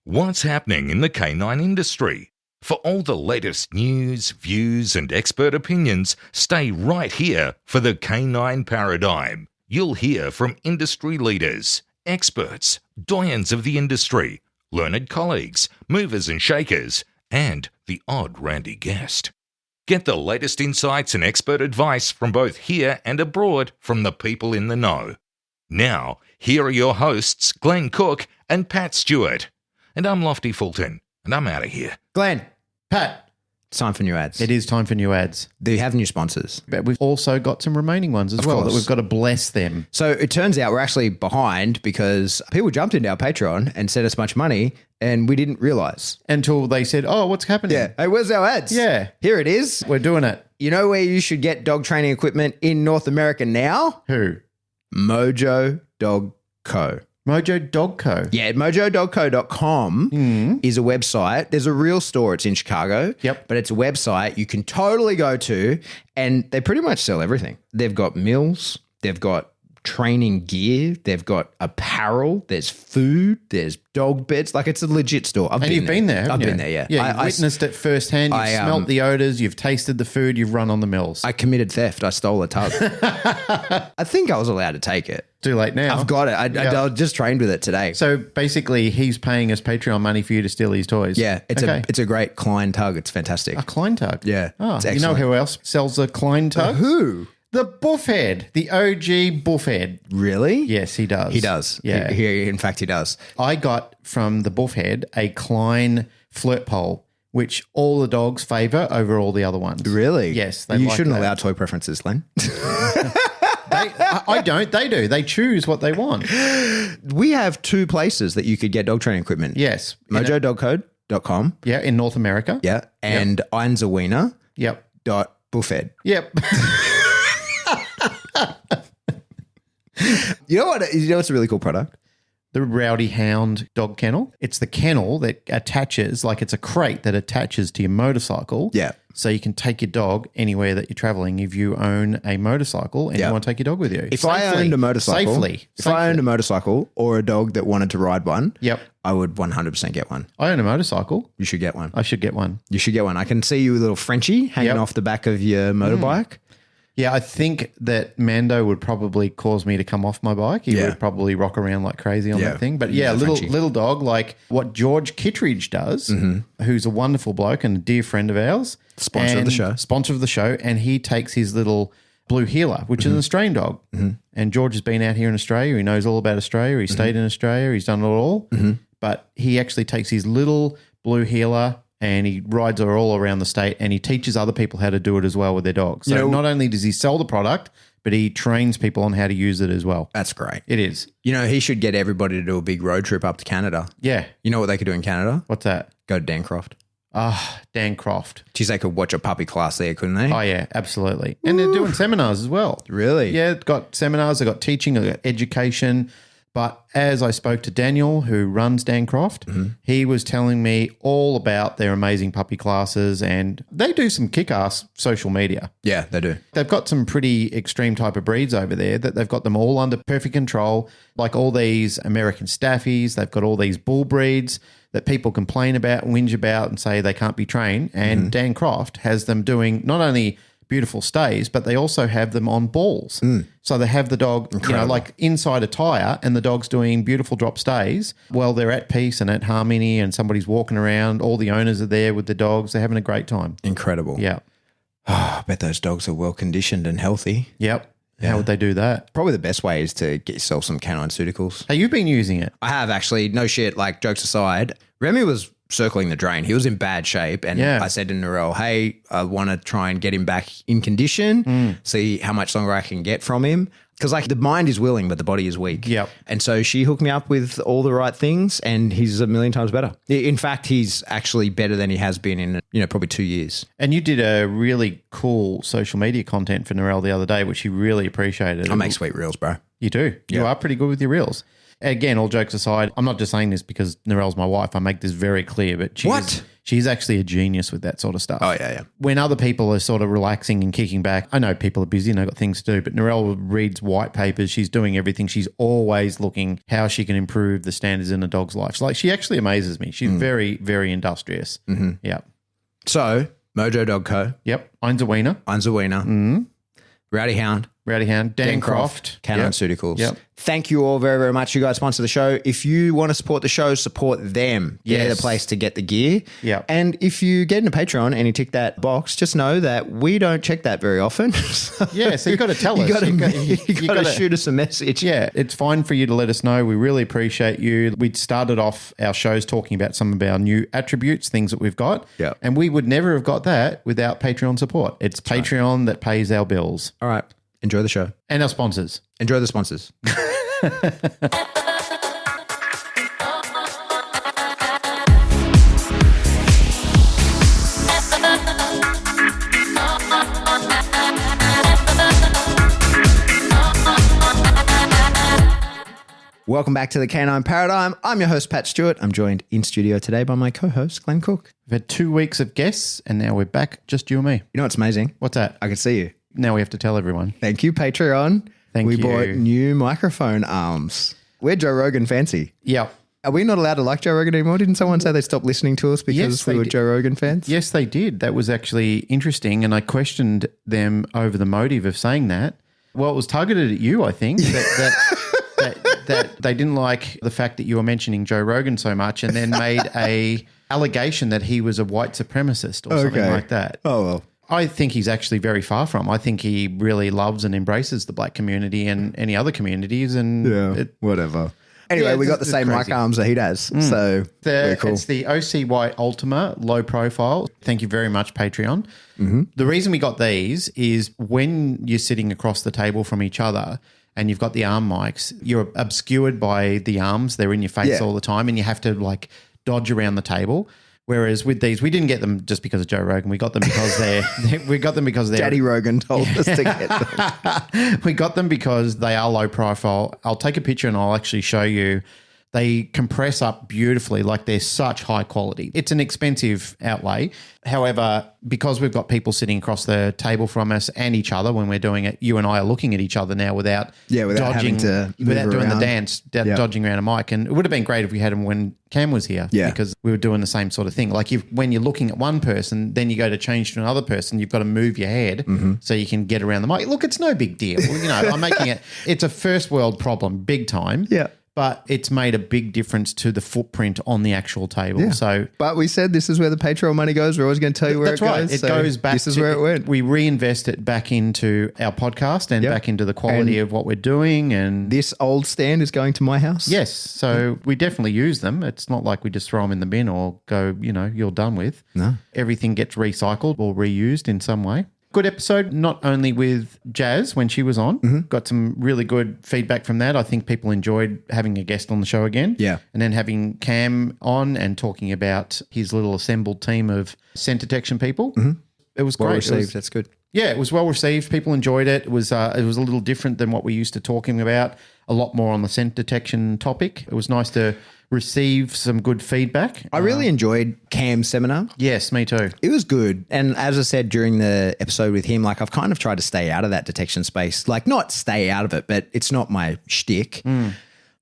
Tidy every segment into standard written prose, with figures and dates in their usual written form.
What's happening in the canine industry? For all the latest news, views, and expert opinions, stay right here for the Canine Paradigm. You'll hear from industry leaders, experts, doyens of the industry, learned colleagues, movers and shakers, and the odd randy guest. Get the latest insights and expert advice from both here and abroad from the people in the know. Now, here are your hosts, Glenn Cook and Pat Stewart. And I'm Lofty Fulton, and I'm out of here. Glenn, Pat, it's time for new ads. it is time for new ads. Do you have new sponsors? But we've also got some remaining ones as well course. that we've got to bless them. So it turns out we're actually behind because people jumped into our Patreon and sent us much money and we didn't realize. Until they said, oh, what's happening? Yeah. Hey, where's our ads? Yeah. Here it is. We're doing it. You know where you should get dog training equipment in North America now? Who? Mojo Dog Co. Mojo Dog Co. Yeah, mojodogco.com is a website. There's a real store. It's in Chicago. Yep. But it's a website you can totally go to and they pretty much sell everything. They've got meals. They've got training gear. They've got apparel. There's food. There's dog beds. Like it's a legit store. And you've been there, haven't I've you? been there, yeah. Yeah, you've witnessed it firsthand. You've smelt the odours. You've tasted the food. You've run on the mills. I committed theft. I stole a tub. I think I was allowed to take it. Too late now. I've got it. I just trained with it today. So basically, he's paying us Patreon money for you to steal his toys. Yeah, it's a great Klein tug. It's fantastic. A Klein tug. Yeah, Oh, it's you know excellent. who else sells a Klein tug? Who? The Buffhead, the OG Buffhead. Really? Yes, he does. He does. Yeah. In fact, he does. I got from the Buffhead a Klein flirt pole, which all the dogs favour over all the other ones. Really? Yes. You like shouldn't that. allow toy preferences, Len. I don't. They do. They choose what they want. We have two places that you could get dog training equipment. Yes. Mojodogcode.com. Yeah, in North America. Yeah. And Einzerwiener.buffed. Yep. Yep. You know what? You know what's a really cool product? The Rowdy Hound dog kennel. It's the kennel that attaches, like it's a crate that attaches to your motorcycle. Yeah. So you can take your dog anywhere that you're traveling if you own a motorcycle and you want to take your dog with you. If I owned a motorcycle, Safely. If I owned a motorcycle or a dog that wanted to ride one, Yep. I would 100% get one. I own a motorcycle. You should get one. I should get one. You should get one. I can see you with a little Frenchie hanging off the back of your motorbike. Yeah, I think that Mando would probably cause me to come off my bike. He would probably rock around like crazy on that thing. But yeah, little dog like what George Kittredge does, who's a wonderful bloke and a dear friend of ours. Sponsor of the show. And he takes his little blue heeler, which is an Australian dog. And George has been out here in Australia. He knows all about Australia. He stayed in Australia. He's done it all. But he actually takes his little blue heeler and he rides her all around the state and he teaches other people how to do it as well with their dogs. So not only does he sell the product, but he trains people on how to use it as well. That's great. It is. You know, he should get everybody to do a big road trip up to Canada. Yeah. You know what they could do in Canada? What's that? Go to Dancroft. Dan Croft. Geez, they could watch a puppy class there, couldn't they? Oh, yeah, absolutely. And they're doing seminars as well. Really? Yeah, they've got seminars, they've got teaching, they've got education. But as I spoke to Daniel, who runs Dan Croft, he was telling me all about their amazing puppy classes and they do some kick-ass social media. Yeah, they do. They've got some pretty extreme type of breeds over there that they've got them all under perfect control, like all these American Staffies. They've got all these bull breeds that people complain about, whinge about and say they can't be trained. And Dan Croft has them doing not only beautiful stays, but they also have them on balls. So they have the dog, like inside a tire and the dog's doing beautiful drop stays while they're at peace and at harmony and somebody's walking around. All the owners are there with the dogs. They're having a great time. Incredible. Yeah. Oh, I bet those dogs are well conditioned and healthy. Yep. How would they do that? Probably the best way is to get yourself some canine pharmaceuticals. Hey, you've been using it. I have actually. No shit. Like, jokes aside, Remy was circling the drain. He was in bad shape. And I said to Narelle, hey, I want to try and get him back in condition, see how much longer I can get from him. Because like the mind is willing, but the body is weak. Yep. And so she hooked me up with all the right things and he's a million times better. In fact, he's actually better than he has been in, probably 2 years. And you did a really cool social media content for Narelle the other day, which he really appreciated. I make sweet reels, bro. You do. You are pretty good with your reels. Again, all jokes aside, I'm not just saying this because Narelle's my wife. I make this very clear, but She's actually a genius with that sort of stuff. Oh, yeah. When other people are sort of relaxing and kicking back, I know people are busy and they've got things to do, but Narelle reads white papers. She's doing everything. She's always looking how she can improve the standards in a dog's life. Like, she actually amazes me. She's very, very industrious. Mm-hmm. Yeah. So, Mojo Dog Co. Yep. Einzelwiener. Mm-hmm. Rowdy Hound. Dan Croft. Canine Pharmaceuticals. Yep. Thank you all very, very much. You guys sponsor the show. If you want to support the show, support them. They're the place to get the gear. Yep. And if you get into Patreon and you tick that box, just know that we don't check that very often. So you've got to tell us. You got to shoot us a message. Yeah, it's fine for you to let us know. We really appreciate you. We started off our shows talking about some of our new attributes, things that we've got. Yeah. And we would never have got that without Patreon support. It's Patreon that pays our bills. All right. Enjoy the show. And our sponsors. Enjoy the sponsors. Welcome back to the Canine Paradigm. I'm your host, Pat Stewart. I'm joined in studio today by my co-host, Glenn Cook. We've had 2 weeks of guests and now we're back, just you and me. You know what's amazing? What's that? I can see you. Now we have to tell everyone. Thank you, Patreon. Thank you. We bought new microphone arms. We're Joe Rogan fancy. Yeah. Are we not allowed to like Joe Rogan anymore? Didn't someone say they stopped listening to us because we were Joe Rogan fans? Yes, they did. That was actually interesting. And I questioned them over the motive of saying that. Well, it was targeted at you, I think, that they didn't like the fact that you were mentioning Joe Rogan so much and then made a allegation that he was a white supremacist or something like that. Oh, well. I think he's actually very far from. I think he really loves and embraces the black community and any other communities. And whatever. Anyway, we got the same mic arms that he does. So very cool. It's the OCY Ultima low profile. Thank you very much, Patreon. Mm-hmm. The reason we got these is when you're sitting across the table from each other and you've got the arm mics, you're obscured by the arms. They're in your face all the time and you have to like dodge around the table. Whereas with these, we didn't get them just because of Joe Rogan. We got them because they're Daddy Rogan told us to get them. We got them because they are low profile. I'll take a picture and I'll actually show you. They compress up beautifully, like they're such high quality. It's an expensive outlay. However, because we've got people sitting across the table from us and each other when we're doing it, you and I are looking at each other now without dodging, without doing the dance, dodging around a mic. And it would have been great if we had them when Cam was here because we were doing the same sort of thing. Like when you're looking at one person, then you go to change to another person, you've got to move your head so you can get around the mic. Look, it's no big deal. I'm making it. It's a first world problem, big time. Yeah. But it's made a big difference to the footprint on the actual table. Yeah. So, but we said this is where the Patreon money goes. We're always going to tell you where it goes. It goes back. This is where it went. We reinvest it back into our podcast and back into the quality of what we're doing. And this old stand is going to my house. Yes. So we definitely use them. It's not like we just throw them in the bin or go, you're done with. No. Everything gets recycled or reused in some way. Good episode, not only with Jazz when she was on. Got some really good feedback from that. I think people enjoyed having a guest on the show again. Yeah. And then having Cam on and talking about his little assembled team of scent detection people. It was well great. received. That's good. Yeah, it was well received. People enjoyed it. It was a little different than what we used to talking about. A lot more on the scent detection topic. It was nice to receive some good feedback. I really enjoyed Cam's seminar. Yes, me too. It was good. And as I said during the episode with him, like I've kind of tried to stay out of that detection space. Like not stay out of it, but it's not my shtick.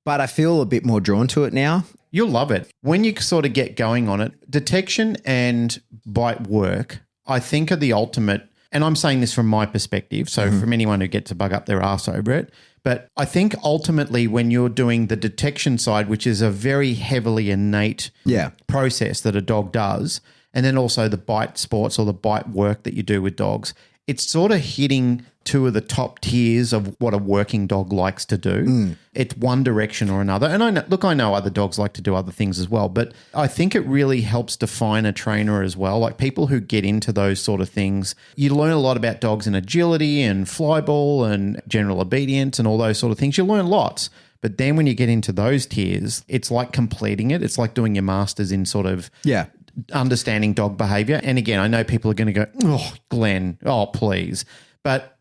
But I feel a bit more drawn to it now. You'll love it. When you sort of get going on it, detection and bite work, I think are the ultimate, and I'm saying this from my perspective, so from anyone who gets to bug up their arse over it, but I think ultimately when you're doing the detection side, which is a very heavily innate process that a dog does, and then also the bite sports or the bite work that you do with dogs, it's sort of hitting two of the top tiers of what a working dog likes to do. It's one direction or another. And I know other dogs like to do other things as well, but I think it really helps define a trainer as well. Like people who get into those sort of things, you learn a lot about dogs and agility and flyball and general obedience and all those sort of things. You learn lots. But then when you get into those tiers, it's like completing it. It's like doing your masters in sort of understanding dog behavior. And again, I know people are going to go, oh, Glenn, oh, please. But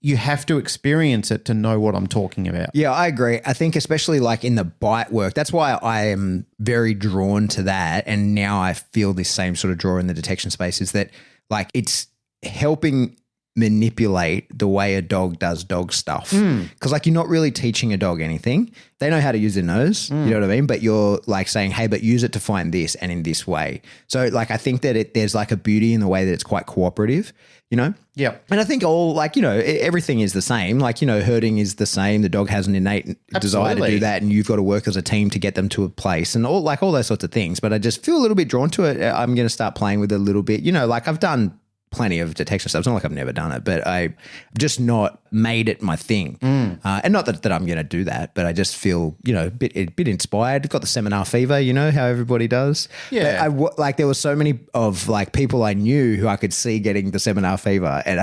you have to experience it to know what I'm talking about. Yeah, I agree. I think especially like in the bite work, that's why I am very drawn to that. And now I feel this same sort of draw in the detection space is that like it's helping manipulate the way a dog does dog stuff. Because like you're not really teaching a dog anything. They know how to use their nose, you know what I mean? But you're like saying, hey, but use it to find this and in this way. So like I think that there's like a beauty in the way that it's quite cooperative, you know? Yeah. And I think all like, you know, everything is the same. Like, you know, herding is the same. The dog has an innate desire to do that and you've got to work as a team to get them to a place and all those sorts of things. But I just feel a little bit drawn to it. I'm going to start playing with it a little bit. You know, like I've done plenty of detection stuff. It's not like I've never done it, but I've just not made it my thing. And not that I'm going to do that, but I just feel, you know, a bit inspired. Got the seminar fever, you know, how everybody does. Yeah. Like there were so many of like people I knew who I could see getting the seminar fever and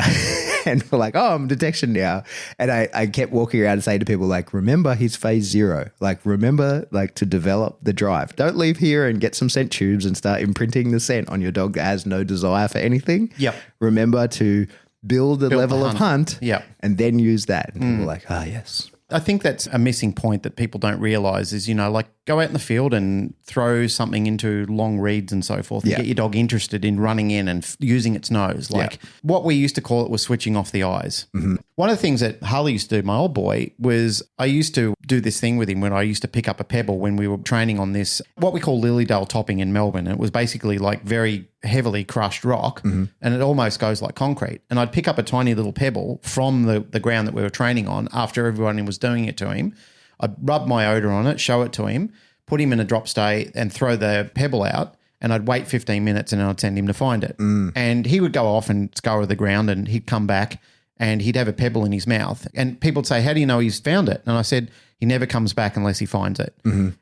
and were like, oh, I'm detection now. And I kept walking around and saying to people like, remember he's phase 0. Like remember like to develop the drive. Don't leave here and get some scent tubes and start imprinting the scent on your dog that has no desire for anything. Yep. Remember to build a level of hunt and then use that. And people were like, yes. I think that's a missing point that people don't realize is, you know, like go out in the field and throw something into long reeds and so forth and get your dog interested in running in and using its nose. Like what we used to call it was switching off the eyes. One of the things that Harley used to do, my old boy, was I used to do this thing with him when I used to pick up a pebble when we were training on this, what we call Lilydale topping in Melbourne. It was basically like very heavily crushed rock and it almost goes like concrete. And I'd pick up a tiny little pebble from the ground that we were training on after everyone was doing it to him. I'd rub my odor on it, show it to him, put him in a drop stay and throw the pebble out. And I'd wait 15 minutes and then I'd send him to find it. And he would go off and scour the ground and he'd come back and he'd have a pebble in his mouth. And people would say, how do you know he's found it? And I said, he never comes back unless he finds it.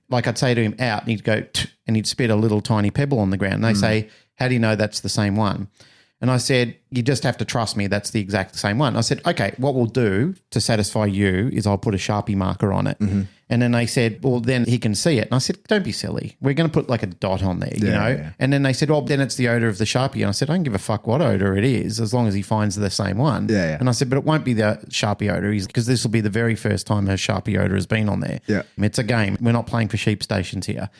Like I'd say to him, out, and he'd go, and he'd spit a little tiny pebble on the ground. And they say, how do you know that's the same one? And I said, you just have to trust me. That's the exact same one. I said, okay, what we'll do to satisfy you is I'll put a Sharpie marker on it. And then they said, well, then he can see it. And I said, don't be silly. We're going to put like a dot on there, you know? Yeah. And then they said, well, then it's the odor of the Sharpie. And I said, I don't give a fuck what odor it is as long as he finds the same one. And I said, but it won't be the Sharpie odor because this will be the very first time a Sharpie odor has been on there. It's a game. We're not playing for sheep stations here.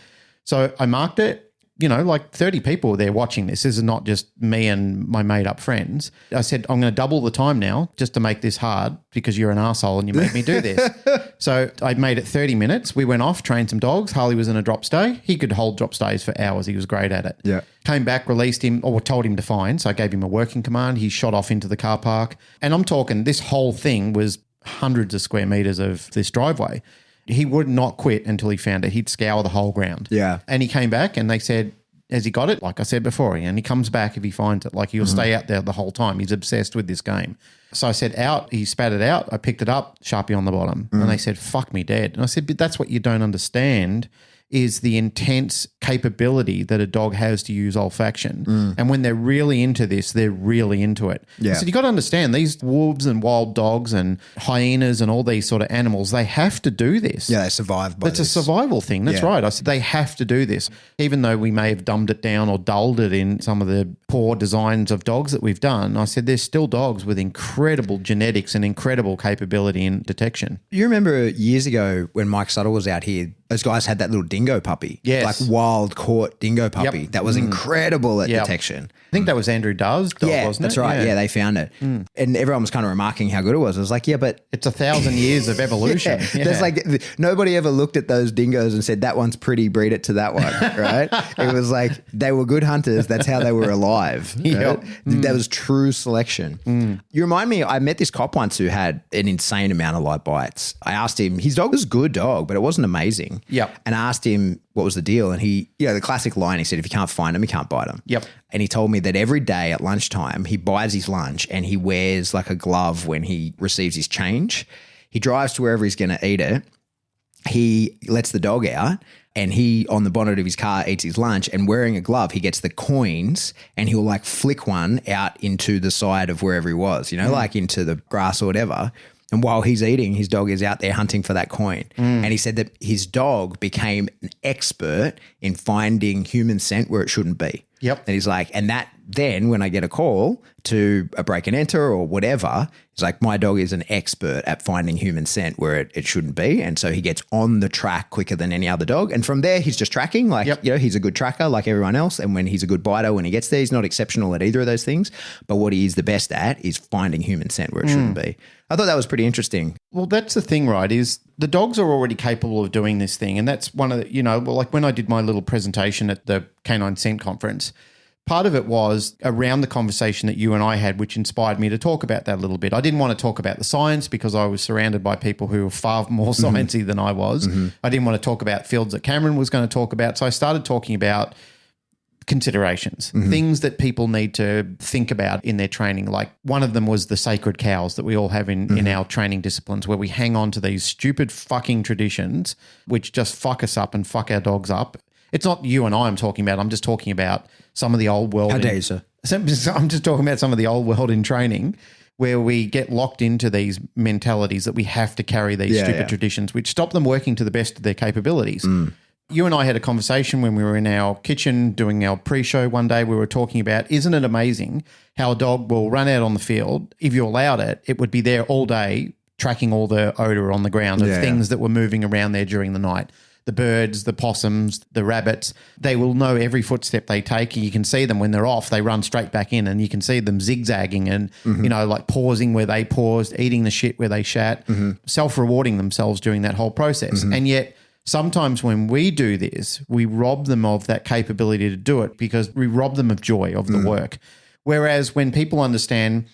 So I marked it. You know, like 30 people there watching this. This is not just me and my made up friends. I said, I'm going to double the time now just to make this hard because you're an arsehole and you made me do this. So I made it 30 minutes. We went off, trained some dogs. Harley was in a drop stay. He could hold drop stays for hours. He was great at it. Came back, released him or told him to find. So I gave him a working command. He shot off into the car park. And I'm talking this whole thing was hundreds of square meters of this driveway. He would not quit until he found it. He'd scour the whole ground. And he came back and they said, has he got it? Like I said before, and he comes back if he finds it. Like he'll stay out there the whole time. He's obsessed with this game. So I said out, he spat it out. I picked it up, Sharpie on the bottom. And they said, fuck me dead. And I said, but that's what you don't understand is the intense capability that a dog has to use olfaction. And when they're really into this, they're really into it. So you got to understand these wolves and wild dogs and hyenas and all these sort of animals, they have to do this. They survive by It's a survival thing. That's right. I said they have to do this. Even though we may have dumbed it down or dulled it in some of the poor designs of dogs that we've done, I said there's still dogs with incredible genetics and incredible capability in detection. You remember years ago when Mike Suttle was out here, those guys had that little dingo puppy. Like wild caught dingo puppy. That was incredible at detection. I think that was Andrew Duh's dog, wasn't it? That's right. Yeah, they found it. And everyone was kind of remarking how good it was. I was like, yeah, but it's 1,000 years of evolution. There's like nobody ever looked at those dingoes and said that one's pretty, breed it to that one, right? It was like they were good hunters. That's how they were alive. Right? That was true selection. You remind me, I met this cop once who had an insane amount of light bites. I asked him, his dog was a good dog, but it wasn't amazing. And I asked him what was the deal. And he, the classic line, he said, if you can't find him, you can't bite him. And he told me that every day at lunchtime, he buys his lunch and he wears like a glove when he receives his change. He drives to wherever he's going to eat it. He lets the dog out and he, on the bonnet of his car, eats his lunch, and wearing a glove, he gets the coins and he'll like flick one out into the side of wherever he was, like into the grass or whatever. And while he's eating, his dog is out there hunting for that coin. And he said that his dog became an expert in finding human scent where it shouldn't be. Yep. And he's like, and that then when I get a call to a break and enter or whatever, he's like, my dog is an expert at finding human scent where it shouldn't be. And so he gets on the track quicker than any other dog. And from there, he's just tracking like, he's a good tracker like everyone else. And when he's a good biter, when he gets there, he's not exceptional at either of those things. But what he is the best at is finding human scent where it shouldn't be. I thought that was pretty interesting. Well, that's the thing, right, is the dogs are already capable of doing this thing. And that's one of the, like when I did my little presentation at the Canine Scent Conference, part of it was around the conversation that you and I had, which inspired me to talk about that a little bit. I didn't want to talk about the science because I was surrounded by people who were far more sciencey than I was. I didn't want to talk about fields that Cameron was going to talk about. So I started talking about considerations, things that people need to think about in their training. Like one of them was the sacred cows that we all have in our training disciplines, where we hang on to these stupid fucking traditions which just fuck us up and fuck our dogs up. It's not you and I I'm talking about. I'm just talking about some of the old world. How dare you, sir? I'm just talking about some of the old world in training where we get locked into these mentalities that we have to carry these stupid traditions, which stop them working to the best of their capabilities. You and I had a conversation when we were in our kitchen doing our pre-show one day. We were talking about, isn't it amazing how a dog will run out on the field? If you allowed it, it would be there all day tracking all the odor on the ground of things that were moving around there during the night. The birds, the possums, the rabbits, they will know every footstep they take. You can see them when they're off, they run straight back in, and you can see them zigzagging and, like pausing where they paused, eating the shit where they shat, self-rewarding themselves during that whole process. And yet sometimes when we do this, we rob them of that capability to do it because we rob them of joy of the work. Whereas when people understand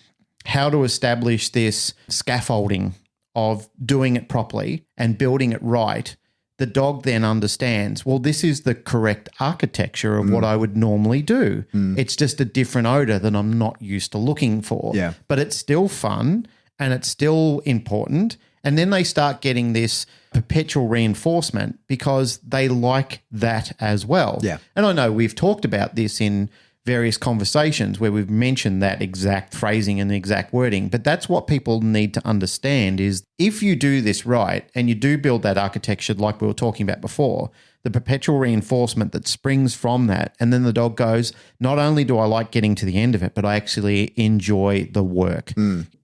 how to establish this scaffolding of doing it properly and building it right, the dog then understands, well, this is the correct architecture of what I would normally do. It's just a different odor that I'm not used to looking for. Yeah. But it's still fun and it's still important. And then they start getting this perpetual reinforcement because they like that as well. Yeah. And I know we've talked about this in various conversations where we've mentioned that exact phrasing and the exact wording, but that's what people need to understand is if you do this right and you do build that architecture like we were talking about before, the perpetual reinforcement that springs from that, and then the dog goes, not only do I like getting to the end of it, but I actually enjoy the work.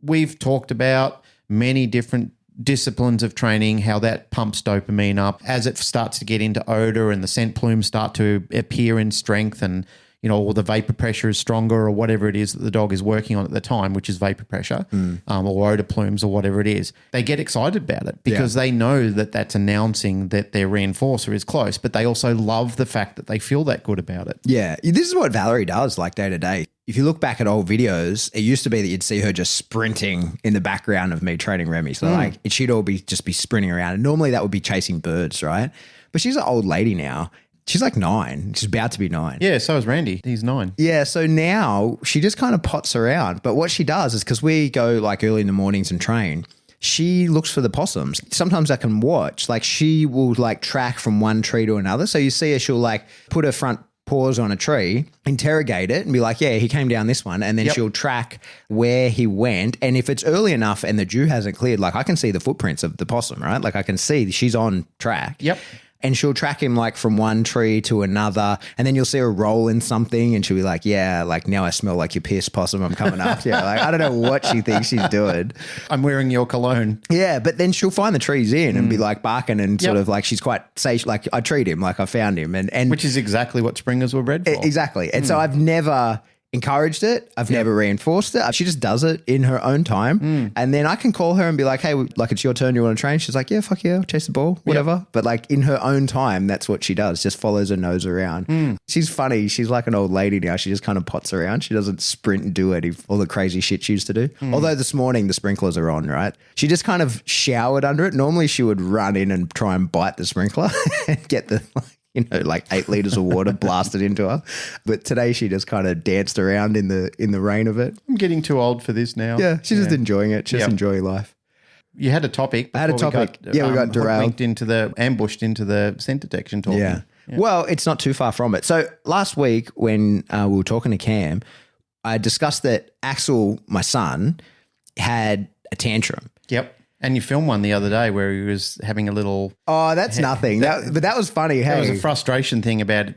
We've talked about many different disciplines of training, how that pumps dopamine up as it starts to get into odor and the scent plumes start to appear in strength and or the vapor pressure is stronger or whatever it is that the dog is working on at the time, which is vapor pressure or odor plumes or whatever it is. They get excited about it because they know that that's announcing that their reinforcer is close, but they also love the fact that they feel that good about it. Yeah. This is what Valerie does like day to day. If you look back at old videos, it used to be that you'd see her just sprinting in the background of me training Remy. So she'd all be sprinting around. And normally that would be chasing birds, right? But she's an old lady now. She's like 9. She's about to be 9. Yeah, so is Randy. He's 9. Yeah, so now she just kind of pots around. But what she does is because we go like early in the mornings and train, she looks for the possums. Sometimes I can watch. Like she will like track from one tree to another. So you see her, she'll like put her front paws on a tree, interrogate it and be like, yeah, he came down this one. And then she'll track where he went. And if it's early enough and the dew hasn't cleared, like I can see the footprints of the possum, right? Like I can see she's on track. Yep. And she'll track him like from one tree to another. And then you'll see her roll in something and she'll be like, yeah, like now I smell like your pissed possum. I'm coming up. Yeah. Like I don't know what she thinks she's doing. I'm wearing your cologne. Yeah. But then she'll find the trees in and be like barking and sort of like she's quite safe. Like I treat him like I found him. And which is exactly what springers were bred for. Exactly. And so I've never encouraged it. I've never reinforced it. She just does it in her own time. And then I can call her and be like, hey, like it's your turn. You want to train? She's like, yeah, fuck yeah. I'll chase the ball, whatever. Yep. But like in her own time, that's what she does. Just follows her nose around. She's funny. She's like an old lady now. She just kind of pots around. She doesn't sprint and do all the crazy shit she used to do. Although this morning the sprinklers are on, right? She just kind of showered under it. Normally she would run in and try and bite the sprinkler and get the like 8 liters of water blasted into her. But today she just kind of danced around in the rain of it. I'm getting too old for this now. Yeah, she's just enjoying it. She's enjoying life. You had a topic. I had a topic. We got derailed. Ambushed into the scent detection talking. Yeah. Well, it's not too far from it. So last week when we were talking to Cam, I discussed that Axel, my son, had a tantrum. Yep. And you filmed one the other day where he was having a little... Oh, that's nothing. But that was funny. Hey, there was a frustration thing about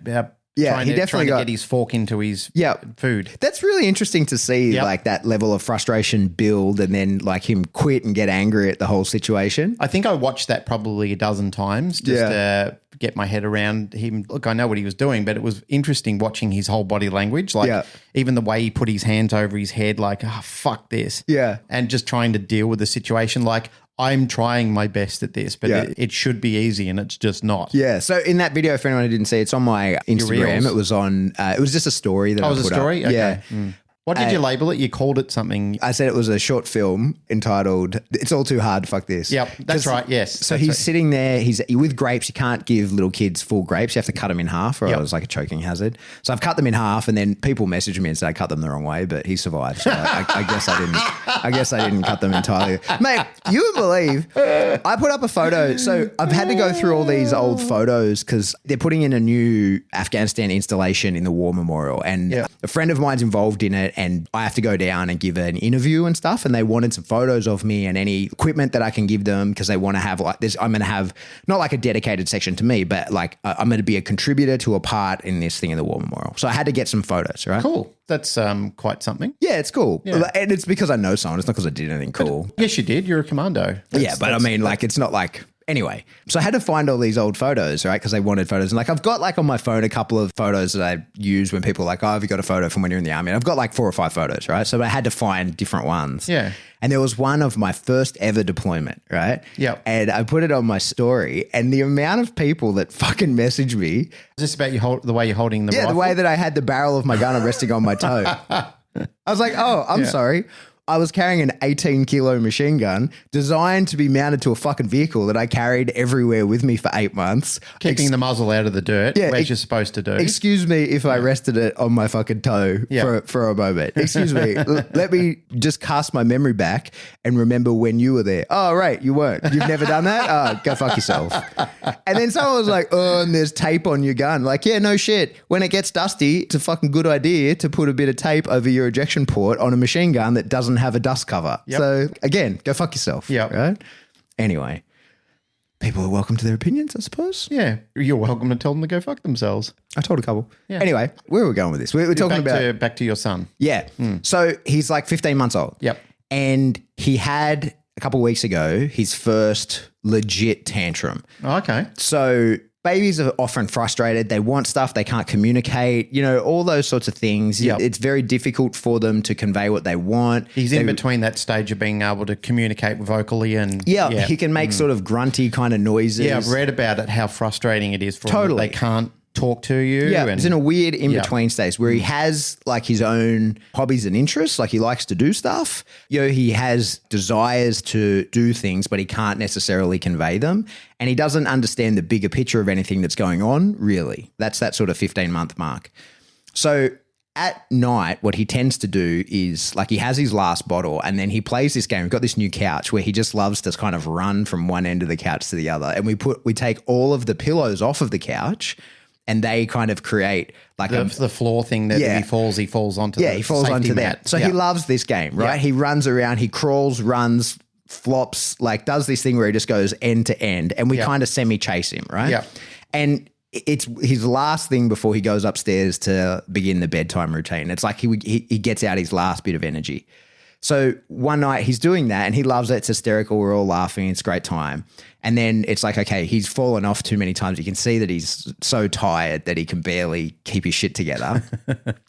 Yeah, he definitely trying to get his fork into his food. That's really interesting to see, like that level of frustration build, and then like him quit and get angry at the whole situation. I think I watched that probably a dozen times just to get my head around him. Look, I know what he was doing, but it was interesting watching his whole body language. Like even the way he put his hands over his head, like, oh, fuck this. Yeah. And just trying to deal with the situation. Like, I'm trying my best at this, but it should be easy, and it's just not. Yeah. So in that video, for anyone who didn't see, it's on my Instagram. It was on. It was just a story that I put a story. Up. Okay. Yeah. What did you label it? You called it something. I said it was a short film entitled "It's All Too Hard, Fuck This." Yep, that's right. Yes. So he's sitting there. He's with grapes. You can't give little kids full grapes. You have to cut them in half, or it's like a choking hazard. So I've cut them in half, and then people messaged me and said I cut them the wrong way, but he survived. So I guess I didn't. I guess I didn't cut them entirely. Mate, you would believe I put up a photo. So I've had to go through all these old photos because they're putting in a new Afghanistan installation in the war memorial, and a friend of mine's involved in it, and I have to go down and give an interview and stuff, and they wanted some photos of me and any equipment that I can give them because they want to have like this. I'm going to have not like a dedicated section to me, but like I'm going to be a contributor to a part in this thing in the war memorial. So I had to get some photos, right? Cool. That's quite something. Yeah, it's cool. Yeah. And it's because I know someone. It's not because I did anything cool. But yes, you did. You're a commando. But I mean, like, it's not like... Anyway, so I had to find all these old photos, right? Because they wanted photos. And like, I've got like on my phone a couple of photos that I use when people are like, oh, have you got a photo from when you're in the army? And I've got like 4 or 5 photos, right? So I had to find different ones. Yeah. And there was one of my first ever deployment, right? Yeah. And I put it on my story, and the amount of people that fucking messaged me. Is this about the way you're holding the rifle? The way that I had the barrel of my gun resting on my toe. I was like, oh, I'm sorry. I was carrying an 18-kilo machine gun designed to be mounted to a fucking vehicle that I carried everywhere with me for 8 months. Keeping the muzzle out of the dirt, as you're supposed to do. Excuse me if I rested it on my fucking toe for a moment. Excuse me. Let me just cast my memory back and remember when you were there. Oh, right, you weren't. You've never done that? Oh, go fuck yourself. And then someone was like, oh, and there's tape on your gun. Like, yeah, no shit. When it gets dusty, it's a fucking good idea to put a bit of tape over your ejection port on a machine gun that doesn't have a dust cover. Yep. So again, go fuck yourself. Yeah. Right. Anyway, people are welcome to their opinions, I suppose. Yeah. You're welcome to tell them to go fuck themselves. I told a couple. Yeah. Anyway, where are we going with this? We're talking about back to your son. Yeah. So he's like 15 months old. Yep. And he had a couple of weeks ago his first legit tantrum. Oh, okay. So babies are often frustrated. They want stuff. They can't communicate, all those sorts of things. Yep. It's very difficult for them to convey what they want. He's in between that stage of being able to communicate vocally and... Yeah, he can make sort of grunty kind of noises. Yeah, I've read about it, how frustrating it is for them. They can't talk to you. Yeah, he's in a weird in-between stage where he has like his own hobbies and interests, like he likes to do stuff. He has desires to do things, but he can't necessarily convey them. And he doesn't understand the bigger picture of anything that's going on, really. That's that sort of 15-month mark. So at night, what he tends to do is like he has his last bottle and then he plays this game. We've got this new couch where he just loves to kind of run from one end of the couch to the other. And we take all of the pillows off of the couch, and they kind of create like the floor thing that he falls onto. Yeah, he falls onto that. So he loves this game, right? Yeah. He runs around, he crawls, runs, flops, like does this thing where he just goes end to end, and we kind of semi-chase him, right? Yeah. And it's his last thing before he goes upstairs to begin the bedtime routine. It's like he gets out his last bit of energy. So one night he's doing that and he loves it. It's hysterical. We're all laughing. It's a great time. And then it's like, okay, he's fallen off too many times. You can see that he's so tired that he can barely keep his shit together.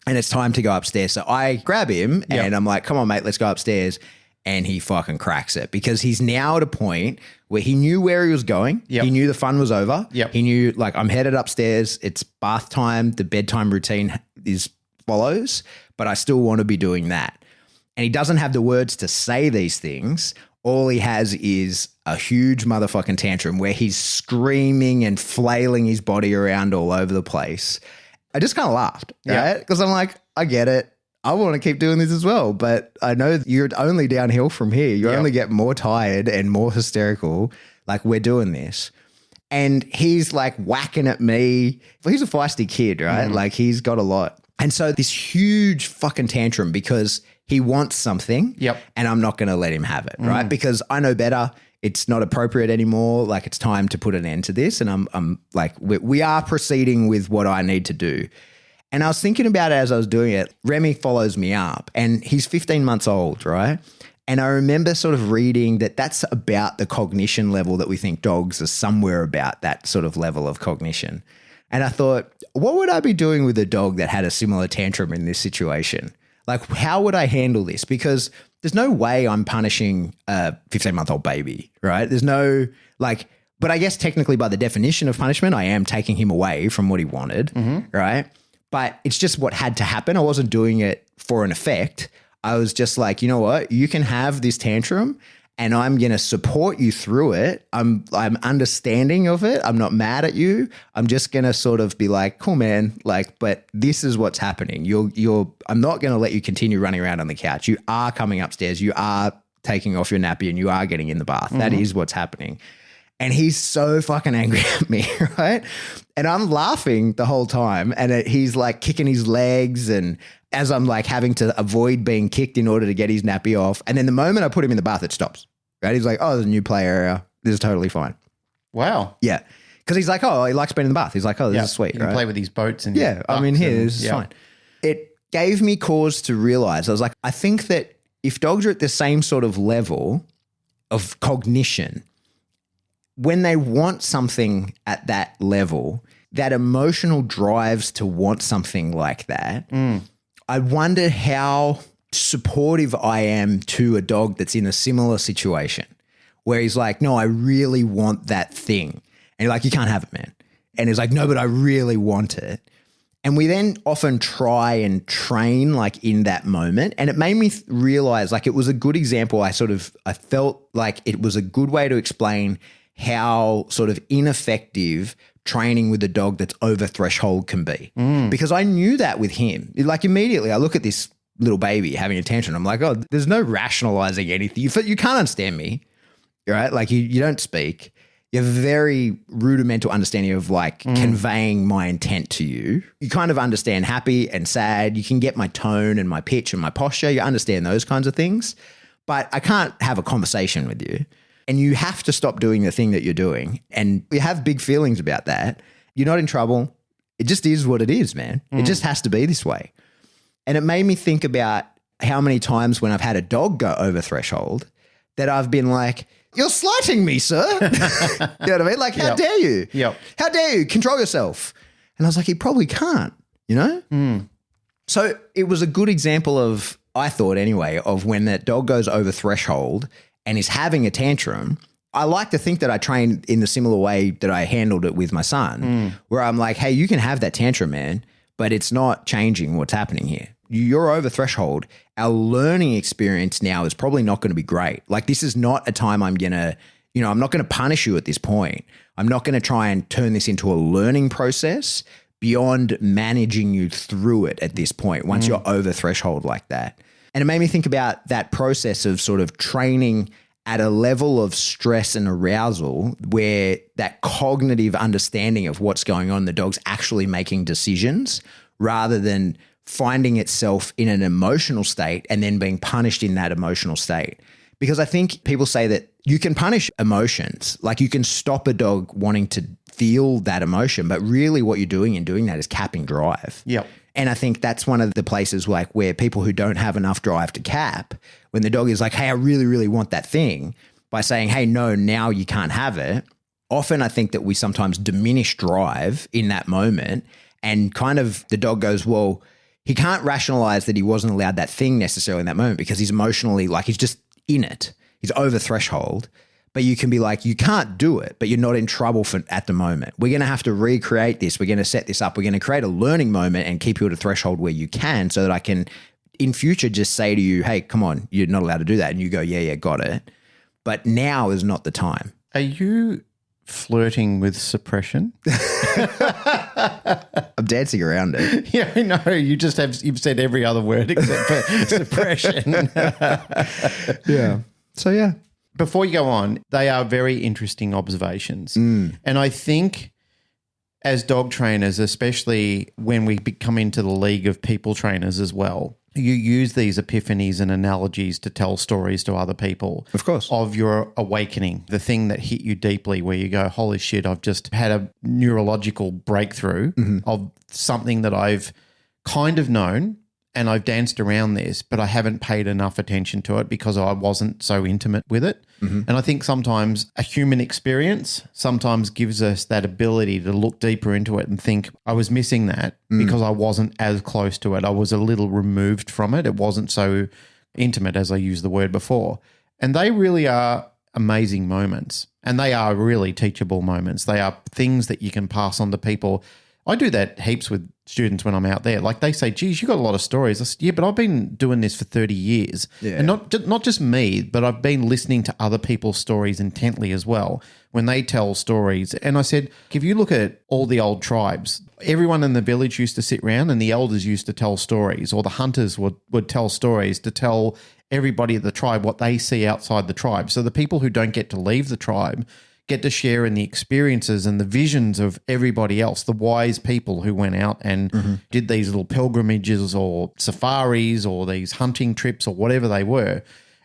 And it's time to go upstairs. So I grab him and I'm like, come on, mate, let's go upstairs. And he fucking cracks it because he's now at a point where he knew where he was going. Yep. He knew the fun was over. Yep. He knew, like, I'm headed upstairs. It's bath time. The bedtime routine follows, but I still want to be doing that. And he doesn't have the words to say these things. All he has is a huge motherfucking tantrum where he's screaming and flailing his body around all over the place. I just kind of laughed, right? Because I'm like, I get it. I want to keep doing this as well, but I know you're only downhill from here. You only get more tired and more hysterical. Like, we're doing this. And he's like whacking at me. Well, he's a feisty kid, right? Like, he's got a lot. And so this huge fucking tantrum because he wants something and I'm not going to let him have it, right? Because I know better. it's not appropriate anymore. Like, it's time to put an end to this. And I'm like, we are proceeding with what I need to do. And I was thinking about it as I was doing it. Remy follows me up and he's 15 months old, right? And I remember sort of reading that that's about the cognition level that we think dogs are somewhere about that sort of level of cognition. And I thought, what would I be doing with a dog that had a similar tantrum in this situation? Like, how would I handle this? Because there's no way I'm punishing a 15-month-old baby, right? There's no, like, but I guess technically by the definition of punishment, I am taking him away from what he wanted, right? But it's just what had to happen. I wasn't doing it for an effect. I was just like, you know what? You can have this tantrum and I'm going to support you through it. I'm understanding of it. I'm not mad at you. I'm just going to sort of be like, cool, man. Like, but this is what's happening. I'm not going to let you continue running around on the couch. You are coming upstairs. You are taking off your nappy and you are getting in the bath. That is what's happening. And he's so fucking angry at me, right? And I'm laughing the whole time. And he's like kicking his legs and as I'm like having to avoid being kicked in order to get his nappy off. And then the moment I put him in the bath, it stops, right? He's like, oh, there's a new play area. This is totally fine. Wow. Yeah. Because he's like, oh, he likes being in the bath. He's like, oh, this is sweet, you can play with these boats and I mean, here, this is fine. It gave me cause to realize, I was like, I think that if dogs are at the same sort of level of cognition, when they want something at that level, that emotional drives to want something like that, I wonder how supportive I am to a dog that's in a similar situation where he's like, no, I really want that thing. And you're like, you can't have it, man. And he's like, no, but I really want it. And we then often try and train like in that moment. And it made me realize like it was a good example. I felt like it was a good way to explain how sort of ineffective training with a dog that's over threshold can be. Because I knew that with him. Like immediately I look at this little baby having a tantrum. I'm like, oh, there's no rationalizing anything. You can't understand me, right? Like you don't speak. You have a very rudimental understanding of like conveying my intent to you. You kind of understand happy and sad. You can get my tone and my pitch and my posture. You understand those kinds of things. But I can't have a conversation with you. And you have to stop doing the thing that you're doing. And you have big feelings about that. You're not in trouble. It just is what it is, man. It just has to be this way. And it made me think about how many times when I've had a dog go over threshold that I've been like, you're slighting me, sir. You know what I mean? Like, how dare you? Yep. How dare you? Control yourself. And I was like, he probably can't, you know? So it was a good example of, I thought anyway, of when that dog goes over threshold and is having a tantrum. I like to think that I train in the similar way that I handled it with my son, where I'm like, hey, you can have that tantrum, man, but it's not changing what's happening here. You're over threshold. Our learning experience now is probably not going to be great. Like this is not a time I'm going to, I'm not going to punish you at this point. I'm not going to try and turn this into a learning process beyond managing you through it at this point once you're over threshold like that. And it made me think about that process of sort of training at a level of stress and arousal where that cognitive understanding of what's going on, the dog's actually making decisions rather than finding itself in an emotional state and then being punished in that emotional state. Because I think people say that you can punish emotions, like you can stop a dog wanting to feel that emotion, but really what you're doing in doing that is capping drive. Yep. And I think that's one of the places like where people who don't have enough drive to cap, when the dog is like, hey, I really, really want that thing, by saying, hey, no, now you can't have it. Often I think that we sometimes diminish drive in that moment and kind of the dog goes, well, he can't rationalize that he wasn't allowed that thing necessarily in that moment because he's emotionally like he's just in it. He's over threshold. But you can be like, you can't do it, but you're not in trouble at the moment. We're going to have to recreate this. We're going to set this up. We're going to create a learning moment and keep you at a threshold where you can so that I can in future just say to you, hey, come on, you're not allowed to do that. And you go, yeah, got it. But now is not the time. Are you flirting with suppression? I'm dancing around it. Yeah, I know. You've said every other word except for suppression. Yeah. So, yeah. Before you go on, they are very interesting observations. And I think as dog trainers, especially when we come into the league of people trainers as well, you use these epiphanies and analogies to tell stories to other people. Of course. Of your awakening, the thing that hit you deeply where you go, holy shit, I've just had a neurological breakthrough of something that I've kind of known and I've danced around this, but I haven't paid enough attention to it because I wasn't so intimate with it. And I think sometimes a human experience sometimes gives us that ability to look deeper into it and think, I was missing that because I wasn't as close to it. I was a little removed from it. It wasn't so intimate, as I used the word before. And they really are amazing moments, and they are really teachable moments. They are things that you can pass on to people. I do that heaps with students when I'm out there. Like they say, geez, you got a lot of stories. I said, yeah, but I've been doing this for 30 years. Yeah. And not just me, but I've been listening to other people's stories intently as well when they tell stories. And I said, if you look at all the old tribes, everyone in the village used to sit around and the elders used to tell stories, or the hunters would tell stories to tell everybody at the tribe what they see outside the tribe. So the people who don't get to leave the tribe get to share in the experiences and the visions of everybody else, the wise people who went out and did these little pilgrimages or safaris or these hunting trips or whatever they were.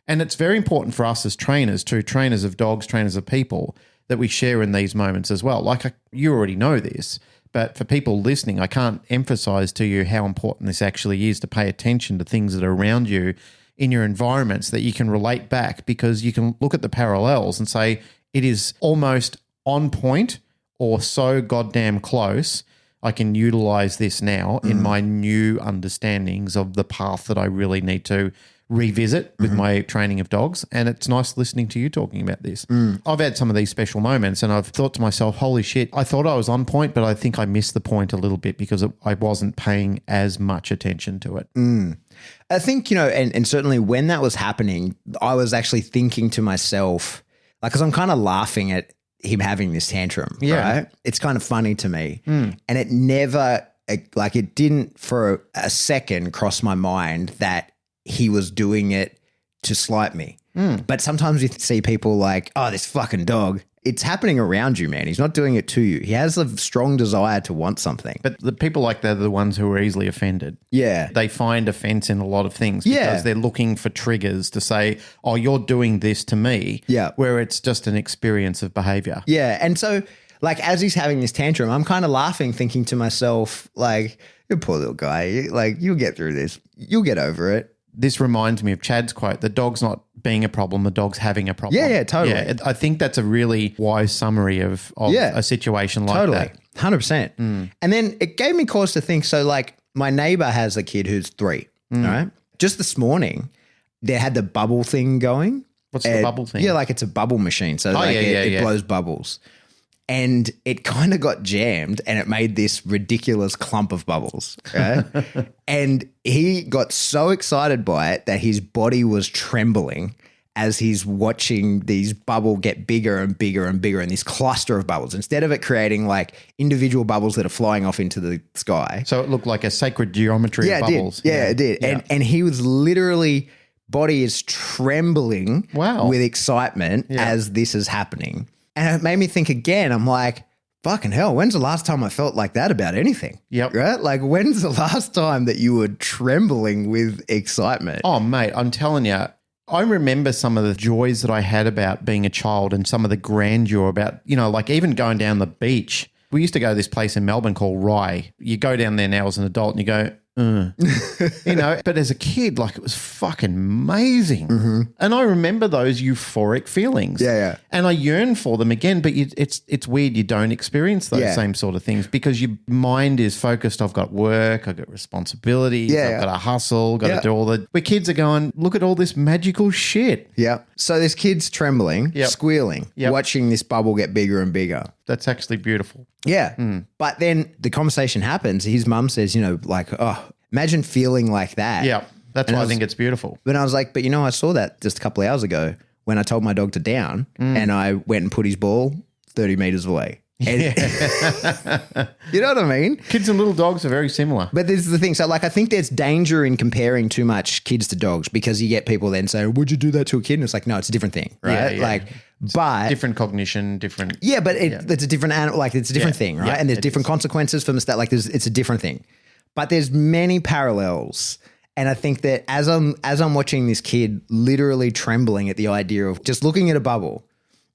And it's very important for us as trainers, too, trainers of dogs, trainers of people, that we share in these moments as well. Like you already know this, but for people listening, I can't emphasize to you how important this actually is to pay attention to things that are around you in your environments that you can relate back, because you can look at the parallels and say, it is almost on point or so goddamn close. I can utilize this now in my new understandings of the path that I really need to revisit with my training of dogs. And it's nice listening to you talking about this. I've had some of these special moments and I've thought to myself, holy shit, I thought I was on point, but I think I missed the point a little bit because I wasn't paying as much attention to it. I think, and certainly when that was happening, I was actually thinking to myself, because I'm kind of laughing at him having this tantrum, right? It's kind of funny to me. And it never, it didn't for a second cross my mind that he was doing it to slight me. But sometimes you see people like, oh, this fucking dog. It's happening around you, man. He's not doing it to you. He has a strong desire to want something. But the people like that are the ones who are easily offended. Yeah. They find offense in a lot of things because they're looking for triggers to say, oh, you're doing this to me. Yeah. Where it's just an experience of behavior. Yeah. And so, as he's having this tantrum, I'm kind of laughing, thinking to myself, you poor little guy. You'll get through this. You'll get over it. This reminds me of Chad's quote, the dog's not being a problem, the dog's having a problem. Yeah, totally. Yeah, I think that's a really wise summary of a situation like that. 100%. And then it gave me cause to think, so my neighbor has a kid who's 3, all right? Just this morning, they had the bubble thing going. What's the bubble thing? Yeah, it's a bubble machine. So it blows bubbles. And it kind of got jammed and it made this ridiculous clump of bubbles. Right? And he got so excited by it that his body was trembling as he's watching these bubble get bigger and bigger and bigger in this cluster of bubbles. Instead of it creating individual bubbles that are flying off into the sky. So it looked like a sacred geometry of bubbles. It did. Yeah. And he was literally, body is trembling with excitement as this is happening. And it made me think again, I'm like, fucking hell, when's the last time I felt like that about anything? Yep. Right? When's the last time that you were trembling with excitement? Oh, mate, I'm telling you, I remember some of the joys that I had about being a child and some of the grandeur about, even going down the beach. We used to go to this place in Melbourne called Rye. You go down there now as an adult and you go, but as a kid, it was fucking amazing. And I remember those euphoric feelings. Yeah. And I yearn for them again, but it's weird you don't experience those same sort of things because your mind is focused. I've got work, I've got responsibilities, I've got to hustle, got to do all the... Where kids are going, look at all this magical shit. Yeah. So this kid's trembling, squealing, watching this bubble get bigger and bigger. That's actually beautiful. Yeah. But then the conversation happens. His mum says, imagine feeling like that. Yeah. That's why I think it's beautiful. But I was like, but I saw that just a couple of hours ago when I told my dog to down and I went and put his ball 30 meters away. And you know what I mean? Kids and little dogs are very similar. But this is the thing. So like, I think there's danger in comparing too much kids to dogs, because you get people then say, would you do that to a kid? And it's like, no, it's a different thing, right? Yeah. Like, but different cognition, different. Yeah, but it's a different animal. Like, it's a different thing, right? Yeah, and there's different consequences for mistake. Like, it's a different thing. But there's many parallels. And I think that as I'm watching this kid literally trembling at the idea of just looking at a bubble,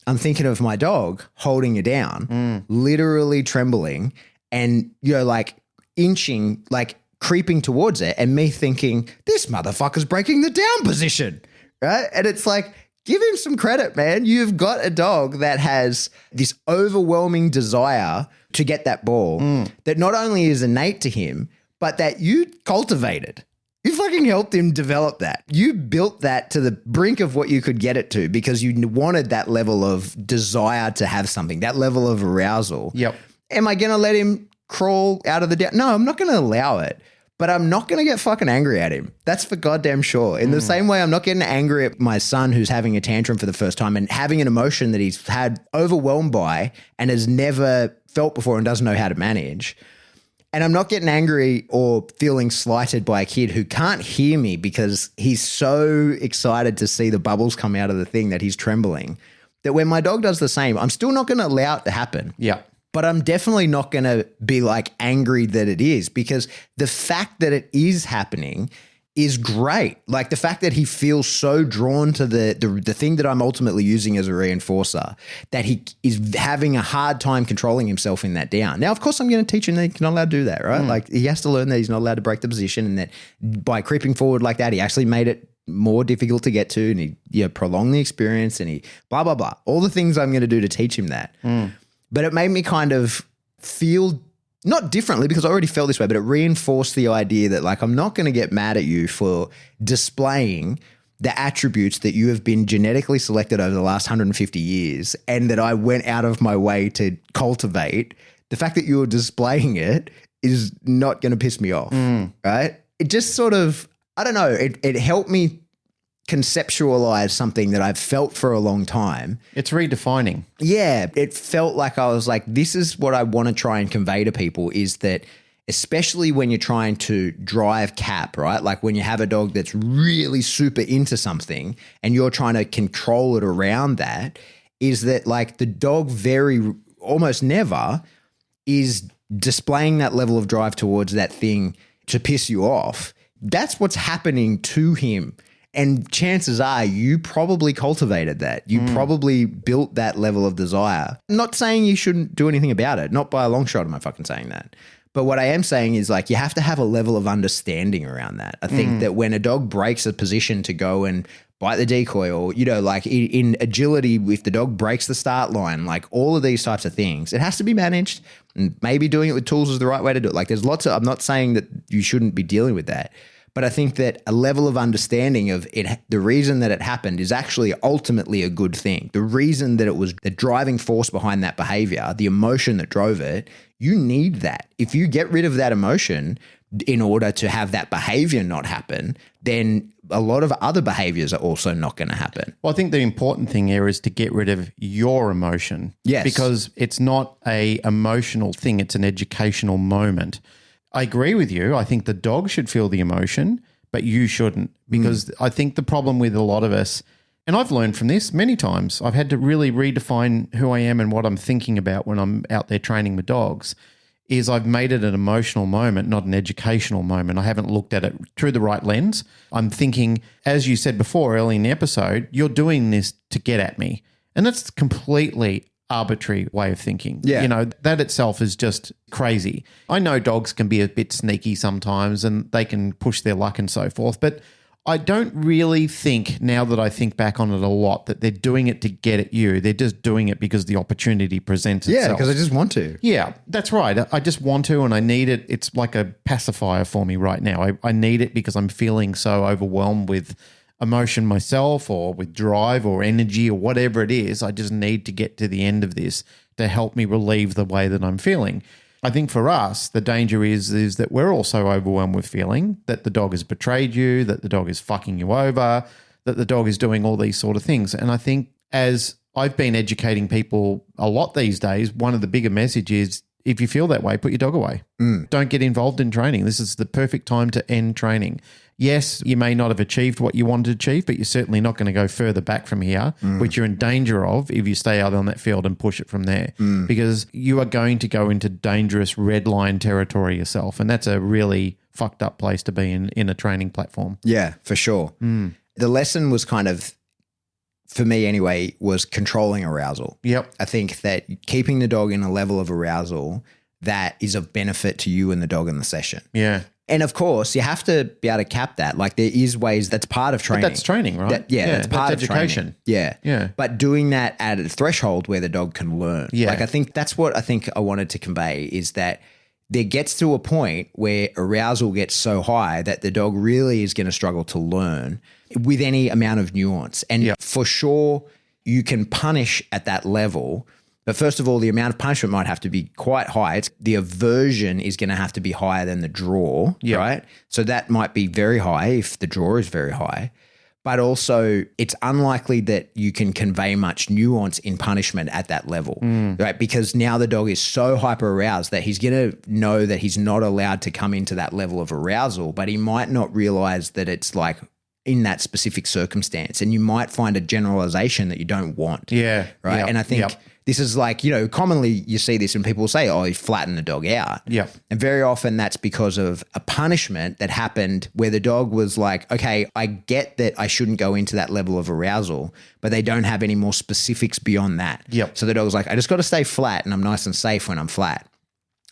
I'm thinking of my dog holding it down, literally trembling, and, you know, like inching, like creeping towards it, and me thinking, this motherfucker's breaking the down position, right? And it's like, give him some credit, man. You've got a dog that has this overwhelming desire to get that ball that not only is innate to him, but that you cultivated. You fucking helped him develop that. You built that to the brink of what you could get it to, because you wanted that level of desire to have something, that level of arousal. Yep. Am I going to let him crawl out of the down? No, I'm not going to allow it, but I'm not going to get fucking angry at him. That's for goddamn sure. In the same way, I'm not getting angry at my son who's having a tantrum for the first time and having an emotion that he's had overwhelmed by and has never felt before and doesn't know how to manage. And I'm not getting angry or feeling slighted by a kid who can't hear me because he's so excited to see the bubbles come out of the thing that he's trembling, that when my dog does the same, I'm still not going to allow it to happen. Yeah. But I'm definitely not going to be like angry that it is, because the fact that it is happening is great. Like the fact that he feels so drawn to the thing that I'm ultimately using as a reinforcer, that he is having a hard time controlling himself in that down. Now, of course, I'm going to teach him that he's not allowed to do that, right? Like he has to learn that he's not allowed to break the position, and that by creeping forward like that, he actually made it more difficult to get to, and he prolonged the experience, and he blah, blah, blah. All the things I'm going to do to teach him that. But it made me kind of feel not differently, because I already felt this way, but it reinforced the idea that like, I'm not going to get mad at you for displaying the attributes that you have been genetically selected over the last 150 years, and that I went out of my way to cultivate. The fact that you're displaying it is not going to piss me off, right? It just sort of, I don't know, it helped me conceptualize something that I've felt for a long time. It's redefining. Yeah, it felt like I was like, this is what I want to try and convey to people, is that especially when you're trying to drive cap, right? Like when you have a dog that's really super into something and you're trying to control it around that, is that like the dog almost never is displaying that level of drive towards that thing to piss you off. That's what's happening to him. And chances are you probably cultivated that. You probably built that level of desire. I'm not saying you shouldn't do anything about it. Not by a long shot am I fucking saying that. But what I am saying is like, you have to have a level of understanding around that. I think that when a dog breaks a position to go and bite the decoy, or, you know, like in agility, if the dog breaks the start line, like all of these types of things, it has to be managed, and maybe doing it with tools is the right way to do it. Like there's lots of, I'm not saying that you shouldn't be dealing with that. But I think that a level of understanding of it, the reason that it happened is actually ultimately a good thing. The reason that it was the driving force behind that behavior, the emotion that drove it, you need that. If you get rid of that emotion in order to have that behavior not happen, then a lot of other behaviors are also not going to happen. Well, I think the important thing here is to get rid of your emotion. Yes. Because it's not a emotional thing, it's an educational moment. I agree with you. I think the dog should feel the emotion, but you shouldn't, because I think the problem with a lot of us, and I've learned from this many times, I've had to really redefine who I am and what I'm thinking about when I'm out there training with dogs, is I've made it an emotional moment, not an educational moment. I haven't looked at it through the right lens. I'm thinking, as you said before early in the episode, you're doing this to get at me. And that's completely arbitrary way of thinking. Yeah. You know, that itself is just crazy. I know dogs can be a bit sneaky sometimes and they can push their luck and so forth, but I don't really think, now that I think back on it a lot, that they're doing it to get at you. They're just doing it because the opportunity presents itself. Yeah, because I just want to. Yeah, that's right. I just want to, and I need it. It's like a pacifier for me right now. I need it because I'm feeling so overwhelmed with emotion myself, or with drive or energy or whatever it is. I just need to get to the end of this to help me relieve the way that I'm feeling. I think for us, the danger is that we're also overwhelmed with feeling that the dog has betrayed you, that the dog is fucking you over, that the dog is doing all these sort of things. And I think as I've been educating people a lot these days. One of the bigger messages is, if you feel that way, put your dog away. Don't get involved in training. This is the perfect time to end training. Yes, you may not have achieved what you wanted to achieve, but you're certainly not going to go further back from here, which you're in danger of if you stay out on that field and push it from there, because you are going to go into dangerous red line territory yourself. And that's a really fucked up place to be in a training platform. Yeah, for sure. The lesson was kind of, for me anyway, was controlling arousal. Yep. I think that keeping the dog in a level of arousal that is of benefit to you and the dog in the session. Yeah. And of course, you have to be able to cap that. Like there is ways, that's part of training. But that's training, right? That's part of education. Training. Yeah. But doing that at a threshold where the dog can learn. Yeah. Like I think that's what I wanted to convey, is that there gets to a point where arousal gets so high that the dog really is going to struggle to learn with any amount of nuance. And for sure, you can punish at that level. But first of all, the amount of punishment might have to be quite high. The aversion is going to have to be higher than the draw, right? So that might be very high if the draw is very high. But also, it's unlikely that you can convey much nuance in punishment at that level, right? Because now the dog is so hyper aroused that he's going to know that he's not allowed to come into that level of arousal, but he might not realize that it's like in that specific circumstance. And you might find a generalization that you don't want. Yeah. Right. And I think this is like, commonly you see this and people will say, oh, you flatten the dog out. Yeah. And very often that's because of a punishment that happened where the dog was like, okay, I get that I shouldn't go into that level of arousal, but they don't have any more specifics beyond that. Yep. So the dog was like, I just got to stay flat and I'm nice and safe when I'm flat.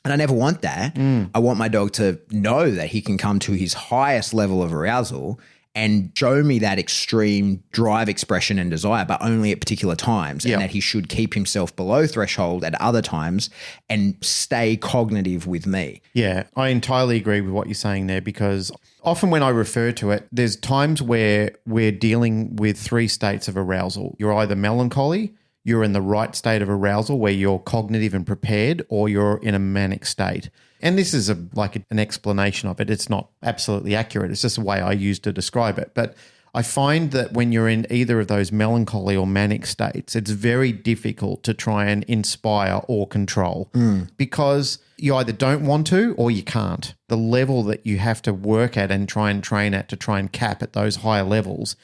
And I never want that. I want my dog to know that he can come to his highest level of arousal and show me that extreme drive, expression and desire, but only at particular times, and that he should keep himself below threshold at other times and stay cognitive with me. Yeah, I entirely agree with what you're saying there, because often when I refer to it, there's times where we're dealing with three states of arousal. You're either melancholy, you're in the right state of arousal where you're cognitive and prepared, or you're in a manic state. And this is an explanation of it. It's not absolutely accurate. It's just a way I use to describe it. But I find that when you're in either of those melancholy or manic states, it's very difficult to try and inspire or control because you either don't want to or you can't. The level that you have to work at and try and train at to try and cap at those higher levels,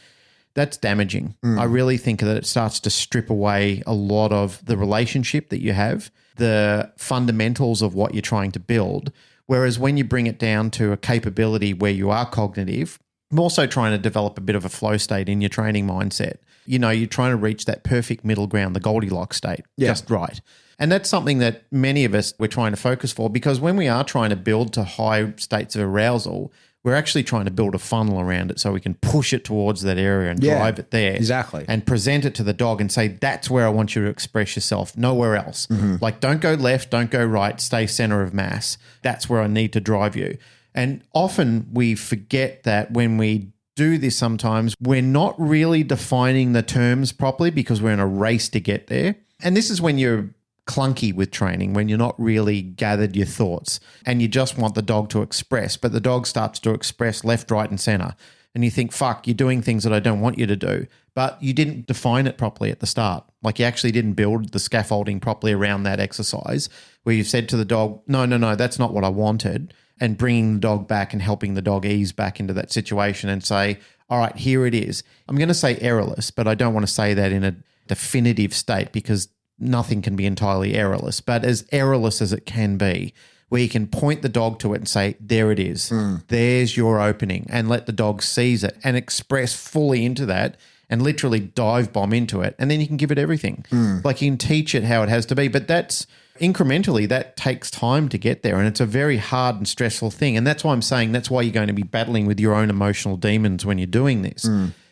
that's damaging. I really think that it starts to strip away a lot of the relationship that you have, the fundamentals of what you're trying to build. Whereas when you bring it down to a capability where you are cognitive, I'm also trying to develop a bit of a flow state in your training mindset. You're trying to reach that perfect middle ground, the Goldilocks state, just right. And that's something that many of us, we're trying to focus for, because when we are trying to build to high states of arousal, we're actually trying to build a funnel around it so we can push it towards that area and drive it there. Exactly. And present it to the dog and say, that's where I want you to express yourself, nowhere else. Like, don't go left, don't go right, stay center of mass. That's where I need to drive you. And often we forget that when we do this sometimes, we're not really defining the terms properly because we're in a race to get there. And this is when you're clunky with training, when you're not really gathered your thoughts and you just want the dog to express, but the dog starts to express left, right and center. And you think, fuck, you're doing things that I don't want you to do. But you didn't define it properly at the start. Like, you actually didn't build the scaffolding properly around that exercise where you've said to the dog, no, that's not what I wanted. And bringing the dog back and helping the dog ease back into that situation and say, all right, here it is. I'm going to say errorless, but I don't want to say that in a definitive state because nothing can be entirely errorless, but as errorless as it can be, where you can point the dog to it and say, there it is. There's your opening, and let the dog seize it and express fully into that and literally dive bomb into it. And then you can give it everything. Like, you can teach it how it has to be, but that's incrementally, that takes time to get there. And it's a very hard and stressful thing. And that's why I'm saying that's why you're going to be battling with your own emotional demons when you're doing this.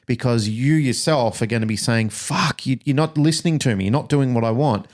Because you yourself are going to be saying, fuck, you're not listening to me. You're not doing what I want.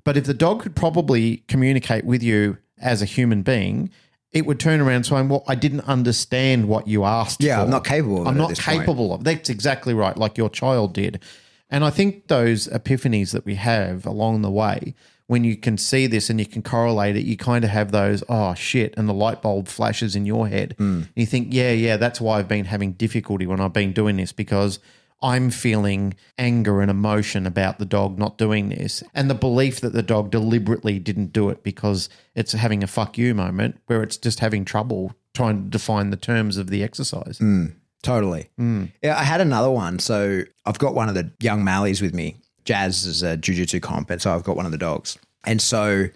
But if the dog could probably communicate with you as a human being, it would turn around saying, well, I didn't understand what you asked for. I'm not capable of it. I'm not capable of it. That's exactly right, like your child did. And I think those epiphanies that we have along the way, when you can see this and you can correlate it, you kind of have those, oh, shit, and the light bulb flashes in your head. And you think, yeah, that's why I've been having difficulty when I've been doing this, because I'm feeling anger and emotion about the dog not doing this, and the belief that the dog deliberately didn't do it because it's having a fuck you moment where it's just having trouble trying to define the terms of the exercise. Totally. Yeah, I had another one. So I've got one of the young Mallies with me. Jazz is a jiu-jitsu comp, and so I've got one of the dogs. And so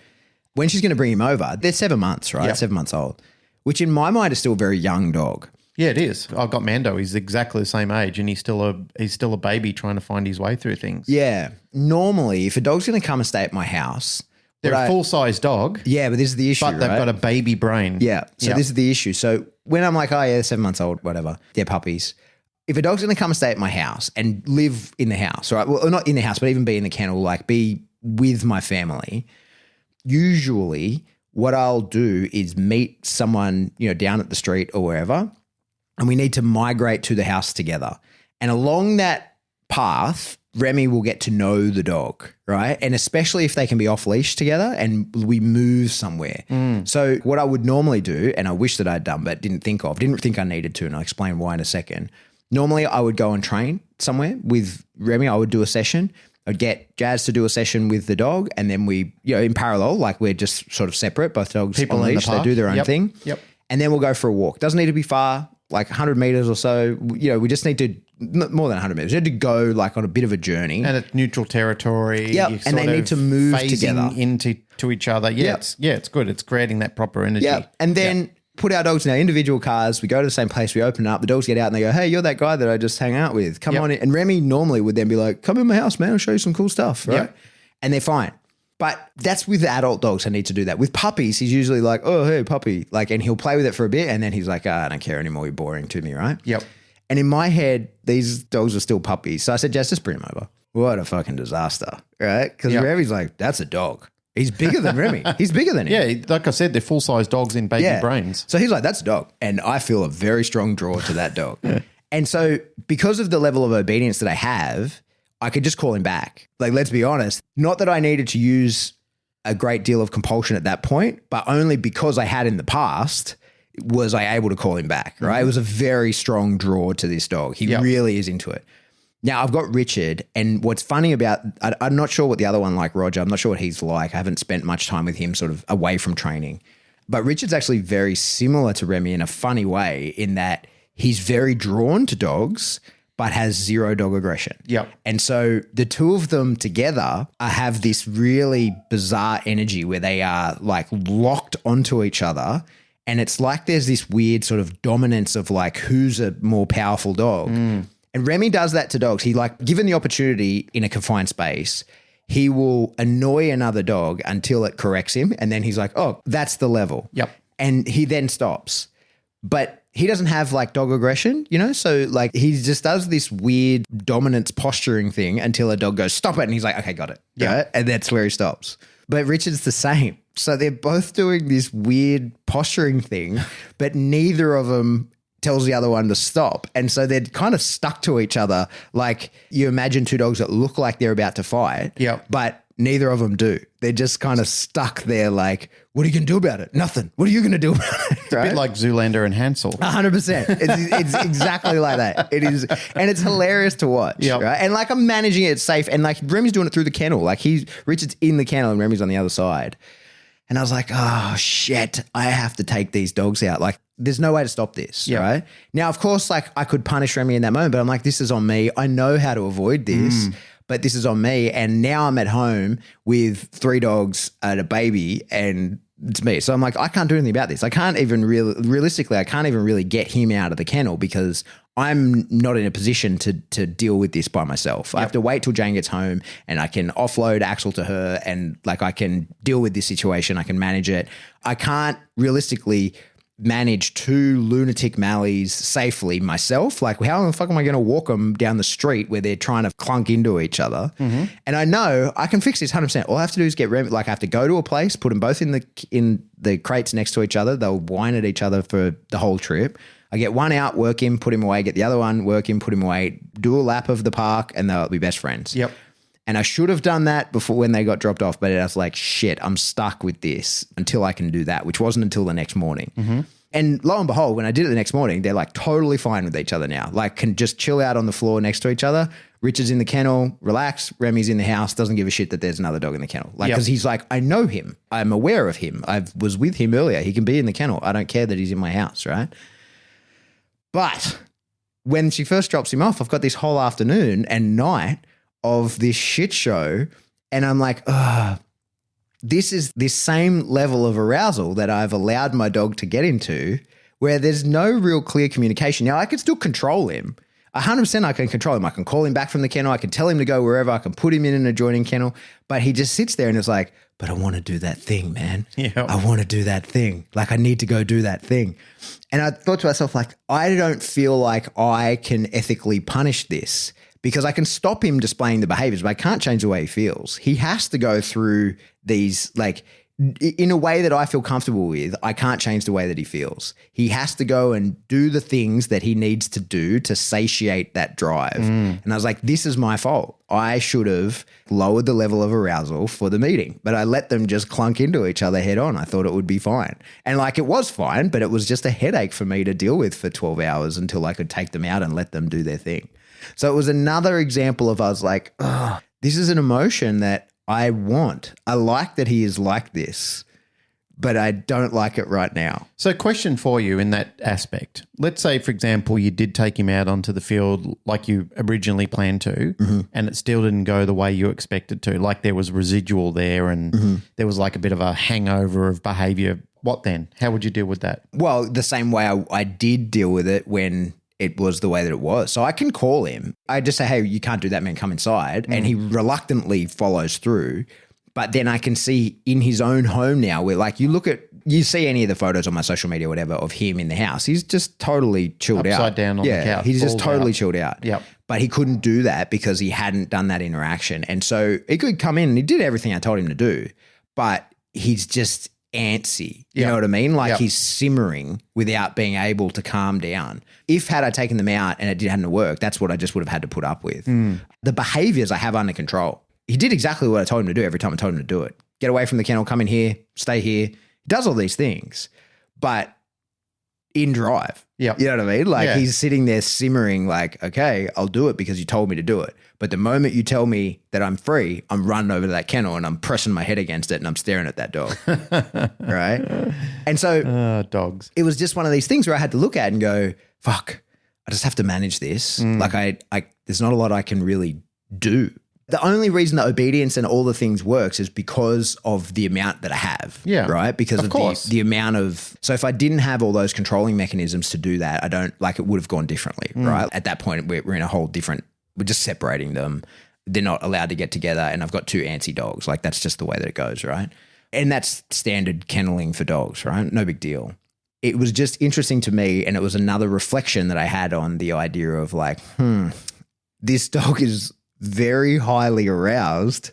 when she's going to bring him over, they're 7 months, right? Yep. 7 months old, which in my mind is still a very young dog. Yeah, it is. I've got Mando. He's exactly the same age, and he's still a baby trying to find his way through things. Yeah. Normally, if a dog's going to come and stay at my house, they're a full-size dog. Yeah, but this is the issue, but they've got a baby brain. Yeah. So this is the issue. So when I'm like, oh yeah, 7 months old, whatever, they're puppies. If a dog's going to come and stay at my house and live in the house, right? Well, not in the house, but even be in the kennel, like be with my family, usually what I'll do is meet someone, down at the street or wherever, and we need to migrate to the house together. And along that path, Remy will get to know the dog, right? And especially if they can be off leash together and we move somewhere. So what I would normally do, and I wish that I'd done, but didn't think I needed to, and I'll explain why in a second. Normally I would go and train somewhere with Remy. I would do a session. I'd get Jazz to do a session with the dog, and then we, in parallel, like we're just sort of separate, both dogs on leash, they do their own thing. Yep. And then we'll go for a walk. Doesn't need to be far, like 100 meters or so. We just need to, more than 100 meters. We need to go like on a bit of a journey. And it's neutral territory. Yep. And they need to move together. into each other. Yeah, it's good. It's creating that proper energy. Yeah. And then put our dogs in our individual cars. We go to the same place. We open it up. The dogs get out and they go, hey, you're that guy that I just hang out with. Come on in. And Remy normally would then be like, come in my house, man. I'll show you some cool stuff. Right. Yep. And they're fine. But that's with adult dogs. I need to do that. With puppies, he's usually like, oh, hey, puppy. And he'll play with it for a bit. And then he's like, I don't care anymore. You're boring to me. Right. Yep. And in my head, these dogs are still puppies. So I said, just bring him over. What a fucking disaster. Right. Because Remy's like, that's a dog. He's bigger than Remy. He's bigger than him. Yeah, like I said, they're full-size dogs in baby brains. So he's like, that's a dog. And I feel a very strong draw to that dog. And so because of the level of obedience that I have, I could just call him back. Let's be honest, not that I needed to use a great deal of compulsion at that point, but only because I had in the past was I able to call him back, right? It was a very strong draw to this dog. He really is into it. Now, I've got Richard, and what's funny about – I'm not sure what the other one like, Roger. I'm not sure what he's like. I haven't spent much time with him sort of away from training. But Richard's actually very similar to Remy in a funny way in that he's very drawn to dogs but has zero dog aggression. Yep. And so the two of them together have this really bizarre energy where they are like locked onto each other, and it's like there's this weird sort of dominance of like who's a more powerful dog. And Remy does that to dogs. He given the opportunity in a confined space, he will annoy another dog until it corrects him. And then he's like, oh, that's the level. Yep. And he then stops. But he doesn't have like dog aggression, So he just does this weird dominance posturing thing until a dog goes, stop it. And he's like, okay, got it. Yeah. Right? And that's where he stops. But Richard's the same. So they're both doing this weird posturing thing, but neither of them tells the other one to stop. And so they're kind of stuck to each other. Like you imagine two dogs that look like they're about to fight, but neither of them do. They're just kind of stuck there like, what are you going to do about it? Nothing. What are you going to do about it? It's a bit like Zoolander and Hansel. 100%. It's exactly like that. It is. And it's hilarious to watch. Right? And I'm managing it safe. And Remy's doing it through the kennel. Richard's in the kennel and Remy's on the other side. And I was like, oh, shit, I have to take these dogs out. There's no way to stop this, right? Now, of course, I could punish Remy in that moment, but I'm like, this is on me. I know how to avoid this, but this is on me. And now I'm at home with 3 dogs and a baby, and it's me. So I'm like, I can't do anything about this. I can't even realistically, I can't even really get him out of the kennel because I'm not in a position to deal with this by myself. I have to wait till Jane gets home and I can offload Axel to her and I can deal with this situation. I can manage it. I can't realistically manage 2 lunatic Mallies safely myself. How the fuck am I going to walk them down the street where they're trying to clunk into each other? And I know I can fix this 100%. All I have to do is get Remy, I have to go to a place, put them both in the crates next to each other. They'll whine at each other for the whole trip. I get one out, work him, put him away, get the other one, work him, put him away, do a lap of the park, and they'll be best friends. Yep. And I should have done that before when they got dropped off, but I was like, shit, I'm stuck with this until I can do that, which wasn't until the next morning. And lo and behold, when I did it the next morning, they're like totally fine with each other now. Like can just chill out on the floor next to each other. Richard's in the kennel, relax. Remy's in the house, doesn't give a shit that there's another dog in the kennel. Like, because he's like, I know him. I'm aware of him. I was with him earlier. He can be in the kennel. I don't care that he's in my house, right? But when she first drops him off, I've got this whole afternoon and night of this shit show. And I'm like, this is this same level of arousal that I've allowed my dog to get into where there's no real clear communication. Now, I can still control him. 100% I can control him. I can call him back from the kennel. I can tell him to go wherever. I can put him in an adjoining kennel. But he just sits there and is like, but I want to do that thing, man. Yeah. I want to do that thing. Like I need to go do that thing. And I thought to myself, like, I don't feel like I can ethically punish this because I can stop him displaying the behaviors, but I can't change the way he feels. He has to go through these, like, in a way that I feel comfortable with. I can't change the way that he feels. He has to go and do the things that he needs to do to satiate that drive. And I was like, this is my fault. I should have lowered the level of arousal for the meeting, but I let them just clunk into each other head on. I thought it would be fine. And like it was fine, but it was just a headache for me to deal with for 12 hours until I could take them out and let them do their thing. So it was another example of I was like, oh, this is an emotion that I want. I like that he is like this, but I don't like it right now. So question for you in that aspect. Let's say, for example, you did take him out onto the field like you originally planned to, and it still didn't go the way you expected to, like there was residual there and there was like a bit of a hangover of behavior. What then? How would you deal with that? Well, the same way I did deal with it when it was the way that it was. So I can call him. I just say, hey, you can't do that, man, come inside. And he reluctantly follows through. But then I can see in his own home now where like you see any of the photos on my social media or whatever of him in the house. He's just totally chilled out. Upside down on the couch. He's just totally chilled out. Yep. But he couldn't do that because he hadn't done that interaction. And so he could come in and he did everything I told him to do, but he's just antsy. You know what I mean? Like he's simmering without being able to calm down. If had I taken them out and it hadn't worked, that's what I just would have had to put up with. The behaviors I have under control. He did exactly what I told him to do every time I told him to do it. Get away from the kennel, come in here, stay here. He does all these things, but in drive. Yeah. You know what I mean? Like he's sitting there simmering like, okay, I'll do it because you told me to do it. But the moment you tell me that I'm free, I'm running over to that kennel and I'm pressing my head against it and I'm staring at that dog. Right? And so dogs. It was just one of these things where I had to look at and go, fuck, I just have to manage this. Like I there's not a lot I can really do. The only reason that obedience and all the things works is because of the amount that I have. Yeah. Right? Because of course. the amount of, so if I didn't have all those controlling mechanisms to do that, it would have gone differently. Right? At that point, we're in a whole different, we're just separating them. They're not allowed to get together. And I've got two antsy dogs. Like that's just the way that it goes. Right? And that's standard kenneling for dogs. Right? No big deal. It was just interesting to me. And it was another reflection that I had on the idea of like, this dog is very highly aroused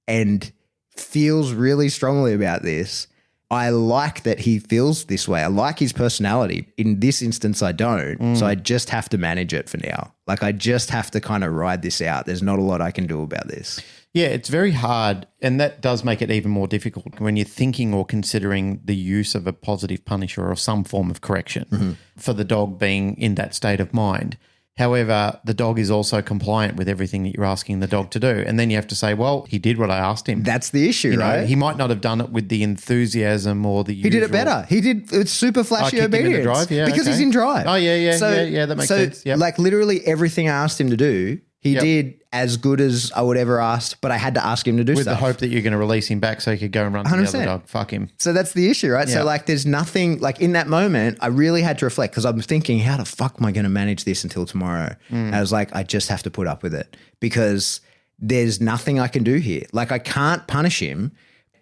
and feels really strongly about this. I like that he feels this way. I like his personality. In this instance, I don't. So I just have to manage it for now. Like I just have to kind of ride this out. There's not a lot I can do about this. Yeah, it's very hard. And that does make it even more difficult when you're thinking or considering the use of a positive punisher or some form of correction for the dog being in that state of mind. However, the dog is also compliant with everything that you're asking the dog to do. And then you have to say, well, he did what I asked him. That's the issue, right? He might not have done it with the enthusiasm or the usual. He did it better. He did it's super flashy obedience. Drive? Yeah, because he's in drive. Oh, yeah, that makes sense. Yep. Like literally everything I asked him to do, he did as good as I would ever ask, but I had to ask him to do with stuff. the hope that you're going to release him back so he could go and run to 100%. The other dog. Fuck him. So that's the issue, right? So like there's nothing, like in that moment, I really had to reflect because I'm thinking, how the fuck am I going to manage this until tomorrow? And I was like, I just have to put up with it because there's nothing I can do here. Like I can't punish him.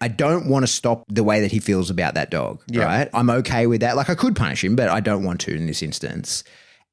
I don't want to stop the way that he feels about that dog, right? I'm okay with that. Like I could punish him, but I don't want to in this instance.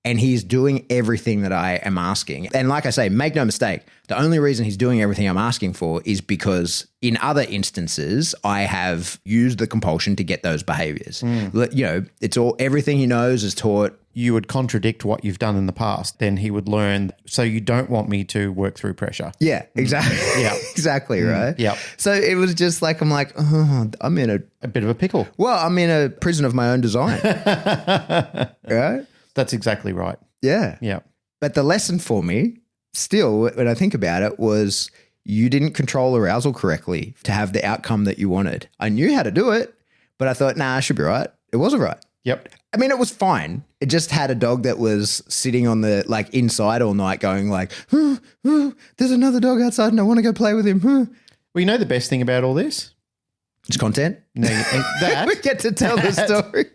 and he's doing everything that I am asking. And like I say, make no mistake, the only reason he's doing everything I'm asking for is because in other instances, I have used the compulsion to get those behaviors. You know, it's all, everything he knows is taught. You would contradict what you've done in the past, then he would learn. So you don't want me to work through pressure. Yeah, exactly. Yeah. Exactly, right? Yeah. So it was just like, I'm like, oh, I'm in a bit of a pickle. Well, I'm in a prison of my own design. Right? That's exactly right. Yeah. Yeah. But the lesson for me, still, when I think about it, was you didn't control arousal correctly to have the outcome that you wanted. I knew how to do it, but I thought, nah, I should be right. It wasn't right. Yep. I mean, it was fine. It just had a dog that was sitting on the, like, inside all night going like, there's another dog outside and I want to go play with him. Well, you know the best thing about all this? It's content. No, that. We get to tell the story.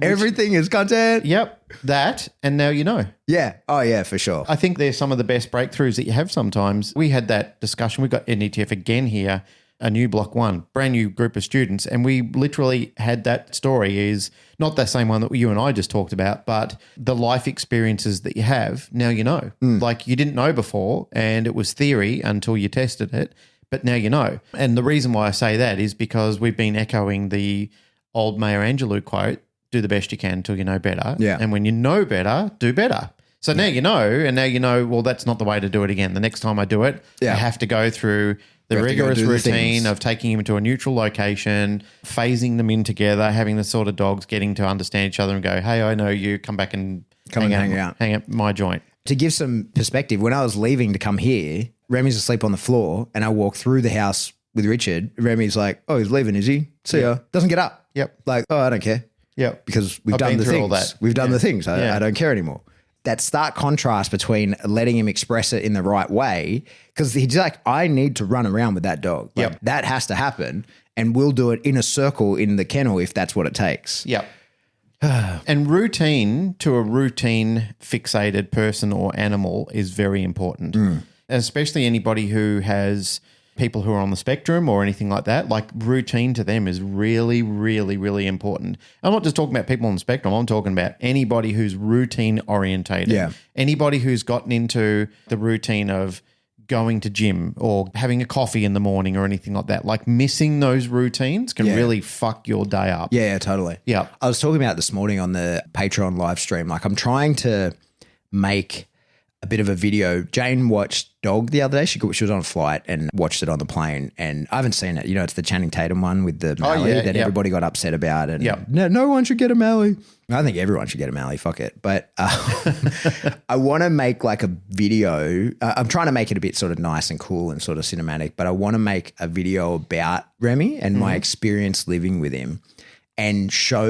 Everything is content. Yep. That. And now you know. Yeah. Oh, yeah, for sure. I think they're some of the best breakthroughs that you have sometimes. We had that discussion. We've got NETF again here, a new block 1, brand new group of students. And we literally had that story is not the same one that you and I just talked about, but the life experiences that you have, now you know. Like you didn't know before and it was theory until you tested it. But now you know. And the reason why I say that is because we've been echoing the old Maya Angelou quote, do the best you can until you know better. Yeah. And when you know better, do better. So now you know, and now you know, well, that's not the way to do it again. The next time I do it, I have to go through the rigorous routine of taking him to a neutral location, phasing them in together, having the sort of dogs getting to understand each other and go, hey, I know you, come back and hang out my joint. To give some perspective, when I was leaving to come here, Remy's asleep on the floor and I walk through the house with Richard. Remy's like, oh, he's leaving, is he? See ya. Doesn't get up. Yep. Like, oh, I don't care. Yep. Because we've done the things. All that. We've done the things. I don't care anymore. That stark contrast between letting him express it in the right way, because he's like, I need to run around with that dog. Like, that has to happen. And we'll do it in a circle in the kennel if that's what it takes. Yep. And routine to a routine fixated person or animal is very important. Especially anybody who has people who are on the spectrum or anything like that, like routine to them is really, really, really important. I'm not just talking about people on the spectrum. I'm talking about anybody who's routine orientated. Yeah. Anybody who's gotten into the routine of going to gym or having a coffee in the morning or anything like that. Like missing those routines can really fuck your day up. Yeah, totally. Yeah. I was talking about this morning on the Patreon live stream. Like I'm trying to make a bit of a video. Jane watched Dog the other day. She was on a flight and watched it on the plane, and I haven't seen it. You know, it's the Channing Tatum one with the Mallee that everybody got upset about, and no one should get a Mallee. I think everyone should get a Mallee. Fuck it. But I want to make like a video. I'm trying to make it a bit sort of nice and cool and sort of cinematic, but I want to make a video about Remy and my experience living with him, and show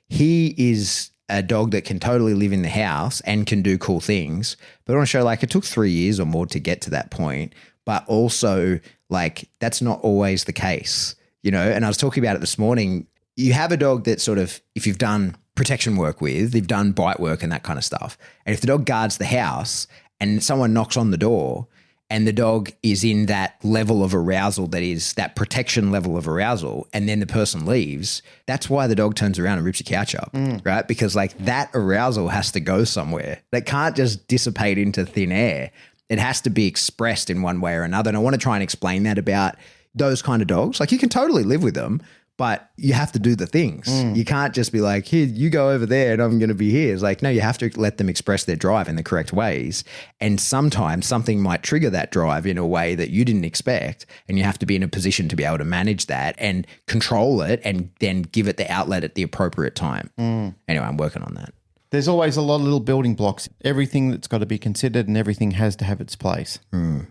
he is a dog that can totally live in the house and can do cool things. But I want to show like it took 3 years or more to get to that point, but also like that's not always the case, you know? And I was talking about it this morning. You have a dog that sort of, if you've done protection work with, you've done bite work and that kind of stuff. And if the dog guards the house and someone knocks on the door and the dog is in that level of arousal, that is that protection level of arousal, and then the person leaves, that's why the dog turns around and rips your couch up, right? Because like that arousal has to go somewhere. That can't just dissipate into thin air. It has to be expressed in one way or another. And I want to try and explain that about those kind of dogs. Like you can totally live with them, but you have to do the things. You can't just be like, here, you go over there and I'm going to be here. It's like, no, you have to let them express their drive in the correct ways. And sometimes something might trigger that drive in a way that you didn't expect. And you have to be in a position to be able to manage that and control it and then give it the outlet at the appropriate time. Anyway, I'm working on that. There's always a lot of little building blocks. Everything that's got to be considered and everything has to have its place. All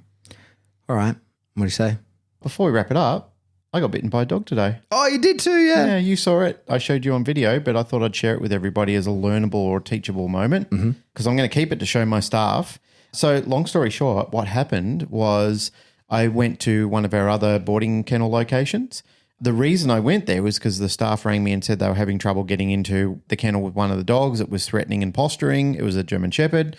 right. What do you say? Before we wrap it up, I got bitten by a dog today. Oh, you did too, yeah. Yeah, you saw it. I showed you on video, but I thought I'd share it with everybody as a learnable or teachable moment because I'm going to keep it to show my staff. So long story short, what happened was I went to one of our other boarding kennel locations. The reason I went there was because the staff rang me and said they were having trouble getting into the kennel with one of the dogs. It was threatening and posturing. It was a German Shepherd.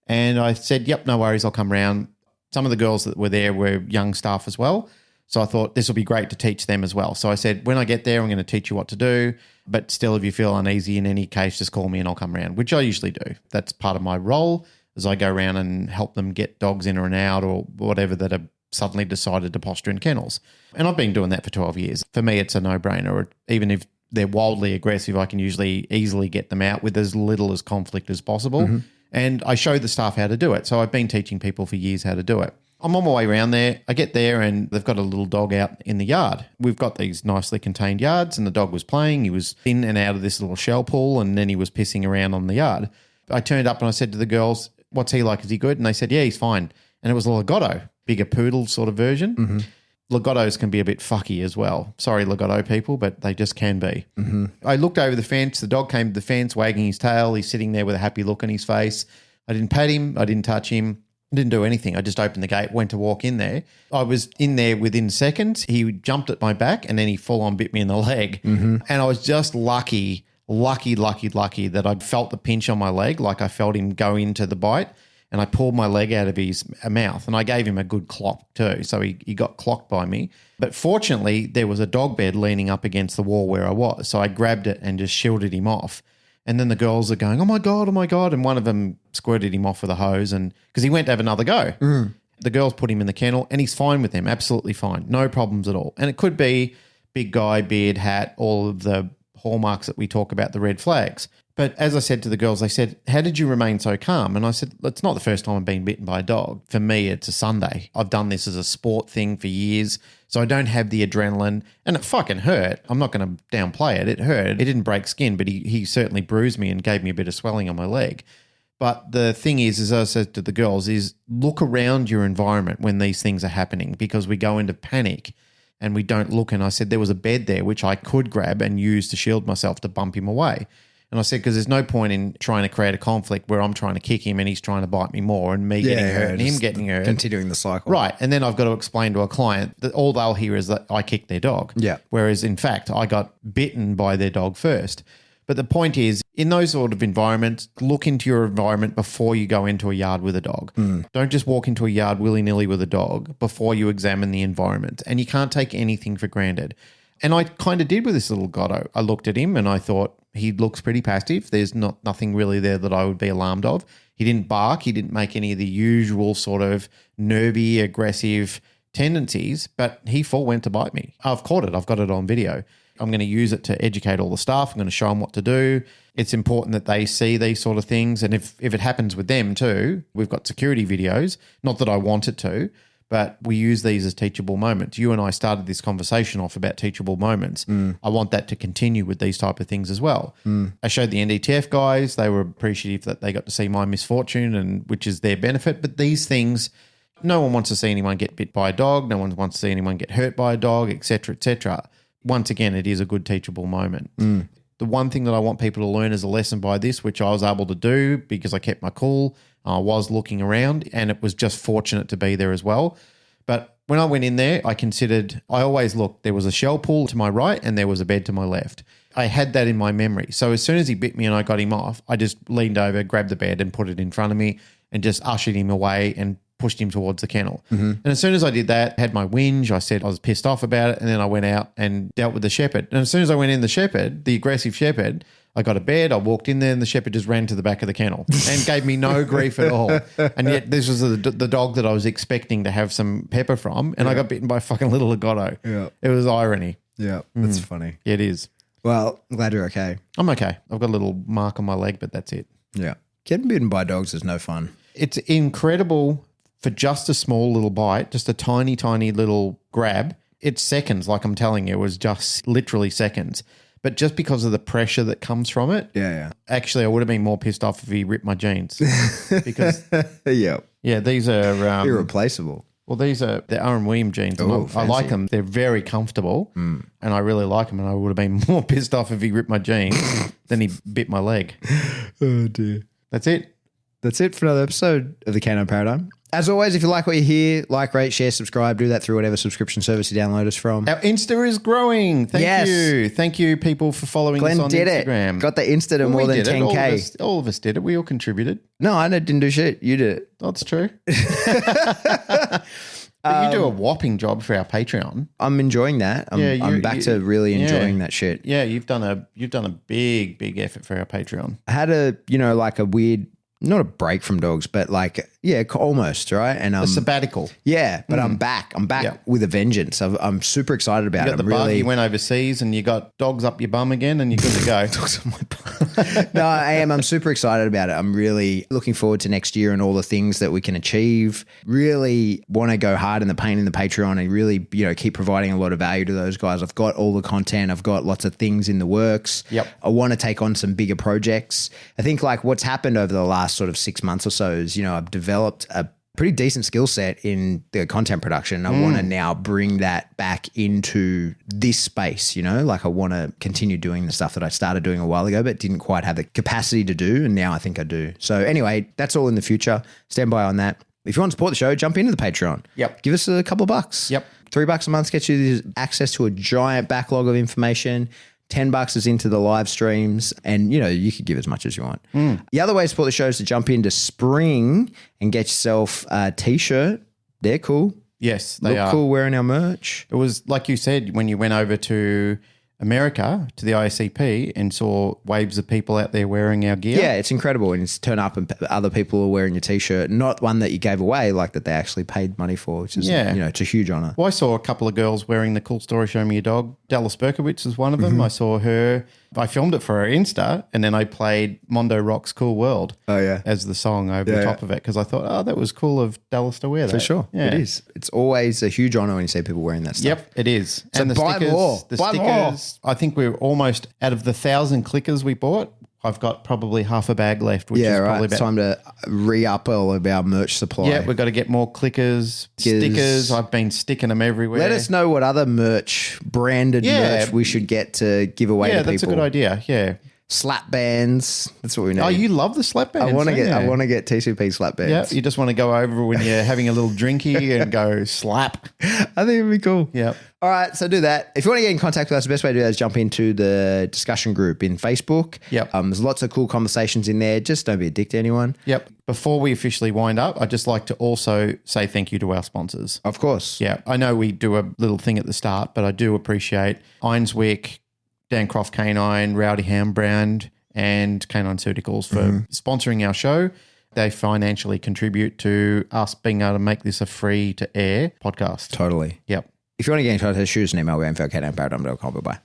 And I said, yep, no worries, I'll come round. Some of the girls that were there were young staff as well. So I thought this will be great to teach them as well. So I said, when I get there, I'm going to teach you what to do. But still, if you feel uneasy in any case, just call me and I'll come around, which I usually do. That's part of my role, as I go around and help them get dogs in or out or whatever that have suddenly decided to posture in kennels. And I've been doing that for 12 years. For me, it's a no-brainer. Even if they're wildly aggressive, I can usually easily get them out with as little as conflict as possible. Mm-hmm. And I show the staff how to do it. So I've been teaching people for years how to do it. I'm on my way around there. I get there and they've got a little dog out in the yard. We've got these nicely contained yards and the dog was playing. He was in and out of this little shell pool and then he was pissing around on the yard. I turned up and I said to the girls, what's he like? Is he good? And they said, yeah, he's fine. And it was a Lagotto, bigger poodle sort of version. Mm-hmm. Lagottos can be a bit fucky as well. Sorry, Lagotto people, but they just can be. Mm-hmm. I looked over the fence. The dog came to the fence, wagging his tail. He's sitting there with a happy look on his face. I didn't pat him. I didn't touch him. I didn't do anything. I just opened the gate, went to walk in there. I was in there within seconds. He jumped at my back and then he full on bit me in the leg. Mm-hmm. And I was just lucky that I'd felt the pinch on my leg, like I felt him go into the bite. And I pulled my leg out of his mouth and I gave him a good clock too. So he got clocked by me. But fortunately, there was a dog bed leaning up against the wall where I was. So I grabbed it and just shielded him off. And then the girls are going, oh my God. And one of them squirted him off with a hose and because he went to have another go. Mm. The girls put him in the kennel and he's fine with them, absolutely fine. No problems at all. And it could be big guy, beard, hat, all of the hallmarks that we talk about, the red flags. But as I said to the girls, they said, how did you remain so calm? And I said, it's not the first time I've been bitten by a dog. For me, it's a Sunday. I've done this as a sport thing for years, so I don't have the adrenaline. And it fucking hurt. I'm not going to downplay it. It hurt. It didn't break skin, but he certainly bruised me and gave me a bit of swelling on my leg. But the thing is, as I said to the girls, is look around your environment when these things are happening because we go into panic and we don't look. And I said there was a bed there which I could grab and use to shield myself to bump him away. And I said, because there's no point in trying to create a conflict where I'm trying to kick him and he's trying to bite me more and me getting hurt and him getting hurt. Continuing the cycle. Right. And then I've got to explain to a client that all they'll hear is that I kicked their dog. Yeah. Whereas in fact, I got bitten by their dog first. But the point is, in those sort of environments, look into your environment before you go into a yard with a dog. Mm. Don't just walk into a yard willy-nilly with a dog before you examine the environment. And you can't take anything for granted. And I kind of did with this little Gotto. I looked at him and I thought, he looks pretty passive. There's nothing really there that I would be alarmed of. He didn't bark. He didn't make any of the usual sort of nervy, aggressive tendencies, but he full went to bite me. I've caught it. I've got it on video. I'm going to use it to educate all the staff. I'm going to show them what to do. It's important that they see these sort of things. And if it happens with them too, we've got security videos. Not that I want it to, but we use these as teachable moments. You and I started this conversation off about teachable moments. Mm. I want that to continue with these type of things as well. Mm. I showed the NDTF guys. They were appreciative that they got to see my misfortune, and which is their benefit. But these things, no one wants to see anyone get bit by a dog. No one wants to see anyone get hurt by a dog, et cetera, et cetera. Once again, it is a good teachable moment. Mm. The one thing that I want people to learn as a lesson by this, which I was able to do because I kept my cool, I was looking around and it was just fortunate to be there as well. But when I went in there, I always looked, there was a shell pool to my right and there was a bed to my left. I had that in my memory. So as soon as he bit me and I got him off, I just leaned over, grabbed the bed and put it in front of me and just ushered him away and pushed him towards the kennel. Mm-hmm. And as soon as I did that, I had my whinge. I said I was pissed off about it. And then I went out and dealt with the shepherd. And as soon as I went in the aggressive shepherd, I got a bed, I walked in there and the shepherd just ran to the back of the kennel and gave me no grief at all. And yet this was the dog that I was expecting to have some pepper from and I got bitten by a fucking little Lagotto. Yeah. It was irony. Yeah, that's funny. It is. Well, I'm glad you're okay. I'm okay. I've got a little mark on my leg, but that's it. Yeah. Getting bitten by dogs is no fun. It's incredible for just a small little bite, just a tiny, tiny little grab. It's seconds, like I'm telling you. It was just literally seconds. But just because of the pressure that comes from it, actually, I would have been more pissed off if he ripped my jeans. Because, these are irreplaceable. Well, they're Aaron Williams jeans. Ooh, I like them. They're very comfortable, and I really like them. And I would have been more pissed off if he ripped my jeans than he bit my leg. Oh dear. That's it. That's it for another episode of the Canine Paradigm. As always, if you like what you hear, like, rate, share, subscribe. Do that through whatever subscription service you download us from. Our Insta is growing. Thank you. Thank you, people, for following us on Instagram. Glenn did it. Got the Insta to more than 10K. All of us did it. We all contributed. No, I didn't do shit. You did it. That's true. But you do a whopping job for our Patreon. I'm enjoying that. I'm back to really enjoying that shit. Yeah, you've done a big effort for our Patreon. I had a weird, not a break from dogs, but almost, right? And a sabbatical. Yeah, but I'm back. I'm back with a vengeance. I'm super excited about it. You went overseas and you got dogs up your bum again and you're good to go. Dogs on my bum. No, I am. I'm super excited about it. I'm really looking forward to next year and all the things that we can achieve. Really want to go hard in the paint in the Patreon and really, keep providing a lot of value to those guys. I've got all the content. I've got lots of things in the works. Yep. I want to take on some bigger projects. I think what's happened over the last sort of 6 months or so is, I've developed a pretty decent skill set in the content production. I want to now bring that back into this space, I want to continue doing the stuff that I started doing a while ago, but didn't quite have the capacity to do. And now I think I do. So anyway, that's all in the future. Stand by on that. If you want to support the show, jump into the Patreon. Yep. Give us a couple of bucks. Yep. $3 a month gets you access to a giant backlog of information. $10 is into the live streams, and you could give as much as you want. The other way to support the show is to jump into Spring and get yourself a t-shirt. They're cool. Yes, they Look cool wearing our merch. It was like you said, when you went over to America, to the ISCP, and saw waves of people out there wearing our gear. Yeah, it's incredible. And it's turn up and other people are wearing your t-shirt, not one that you gave away, that they actually paid money for, which is, it's a huge honor. Well, I saw a couple of girls wearing the Cool Story Show Me Your Dog. Dallas Berkowitz is one of them. I saw her. I filmed it for her Insta, and then I played Mondo Rock's Cool World as the song over the top of it, because I thought, that was cool of Dallas to wear that. For sure. Yeah. It is. It's always a huge honor when you see people wearing that stuff. Yep, it is. So and the buy stickers, more. The Buy stickers, I think we're almost out of the 1,000 clickers we bought. I've got probably half a bag left, which is probably it's time to re-up all of our merch supply. Yeah, we've got to get more clickers, stickers. I've been sticking them everywhere. Let us know what other branded merch we should get to give away to people. Yeah, that's a good idea. Yeah. Slap bands. That's what we need. Oh, you love the slap bands. I want to get TCP slap bands. Yeah, you just want to go over when you're having a little drinky and go slap. I think it'd be cool. Yeah. All right, so do that. If you want to get in contact with us, the best way to do that is jump into the discussion group in Facebook. Yep. There's lots of cool conversations in there. Just don't be a dick to anyone. Yep. Before we officially wind up, I'd just like to also say thank you to our sponsors. Of course. Yeah. I know we do a little thing at the start, but I do appreciate Ironswick, Dan Croft Canine, Rowdy Ham Brand, and Canine Surgicals for sponsoring our show. They financially contribute to us being able to make this a free-to-air podcast. Totally. Yep. If you want to get in touch, shoot us an email. We're info@canineparadime.com. Bye-bye.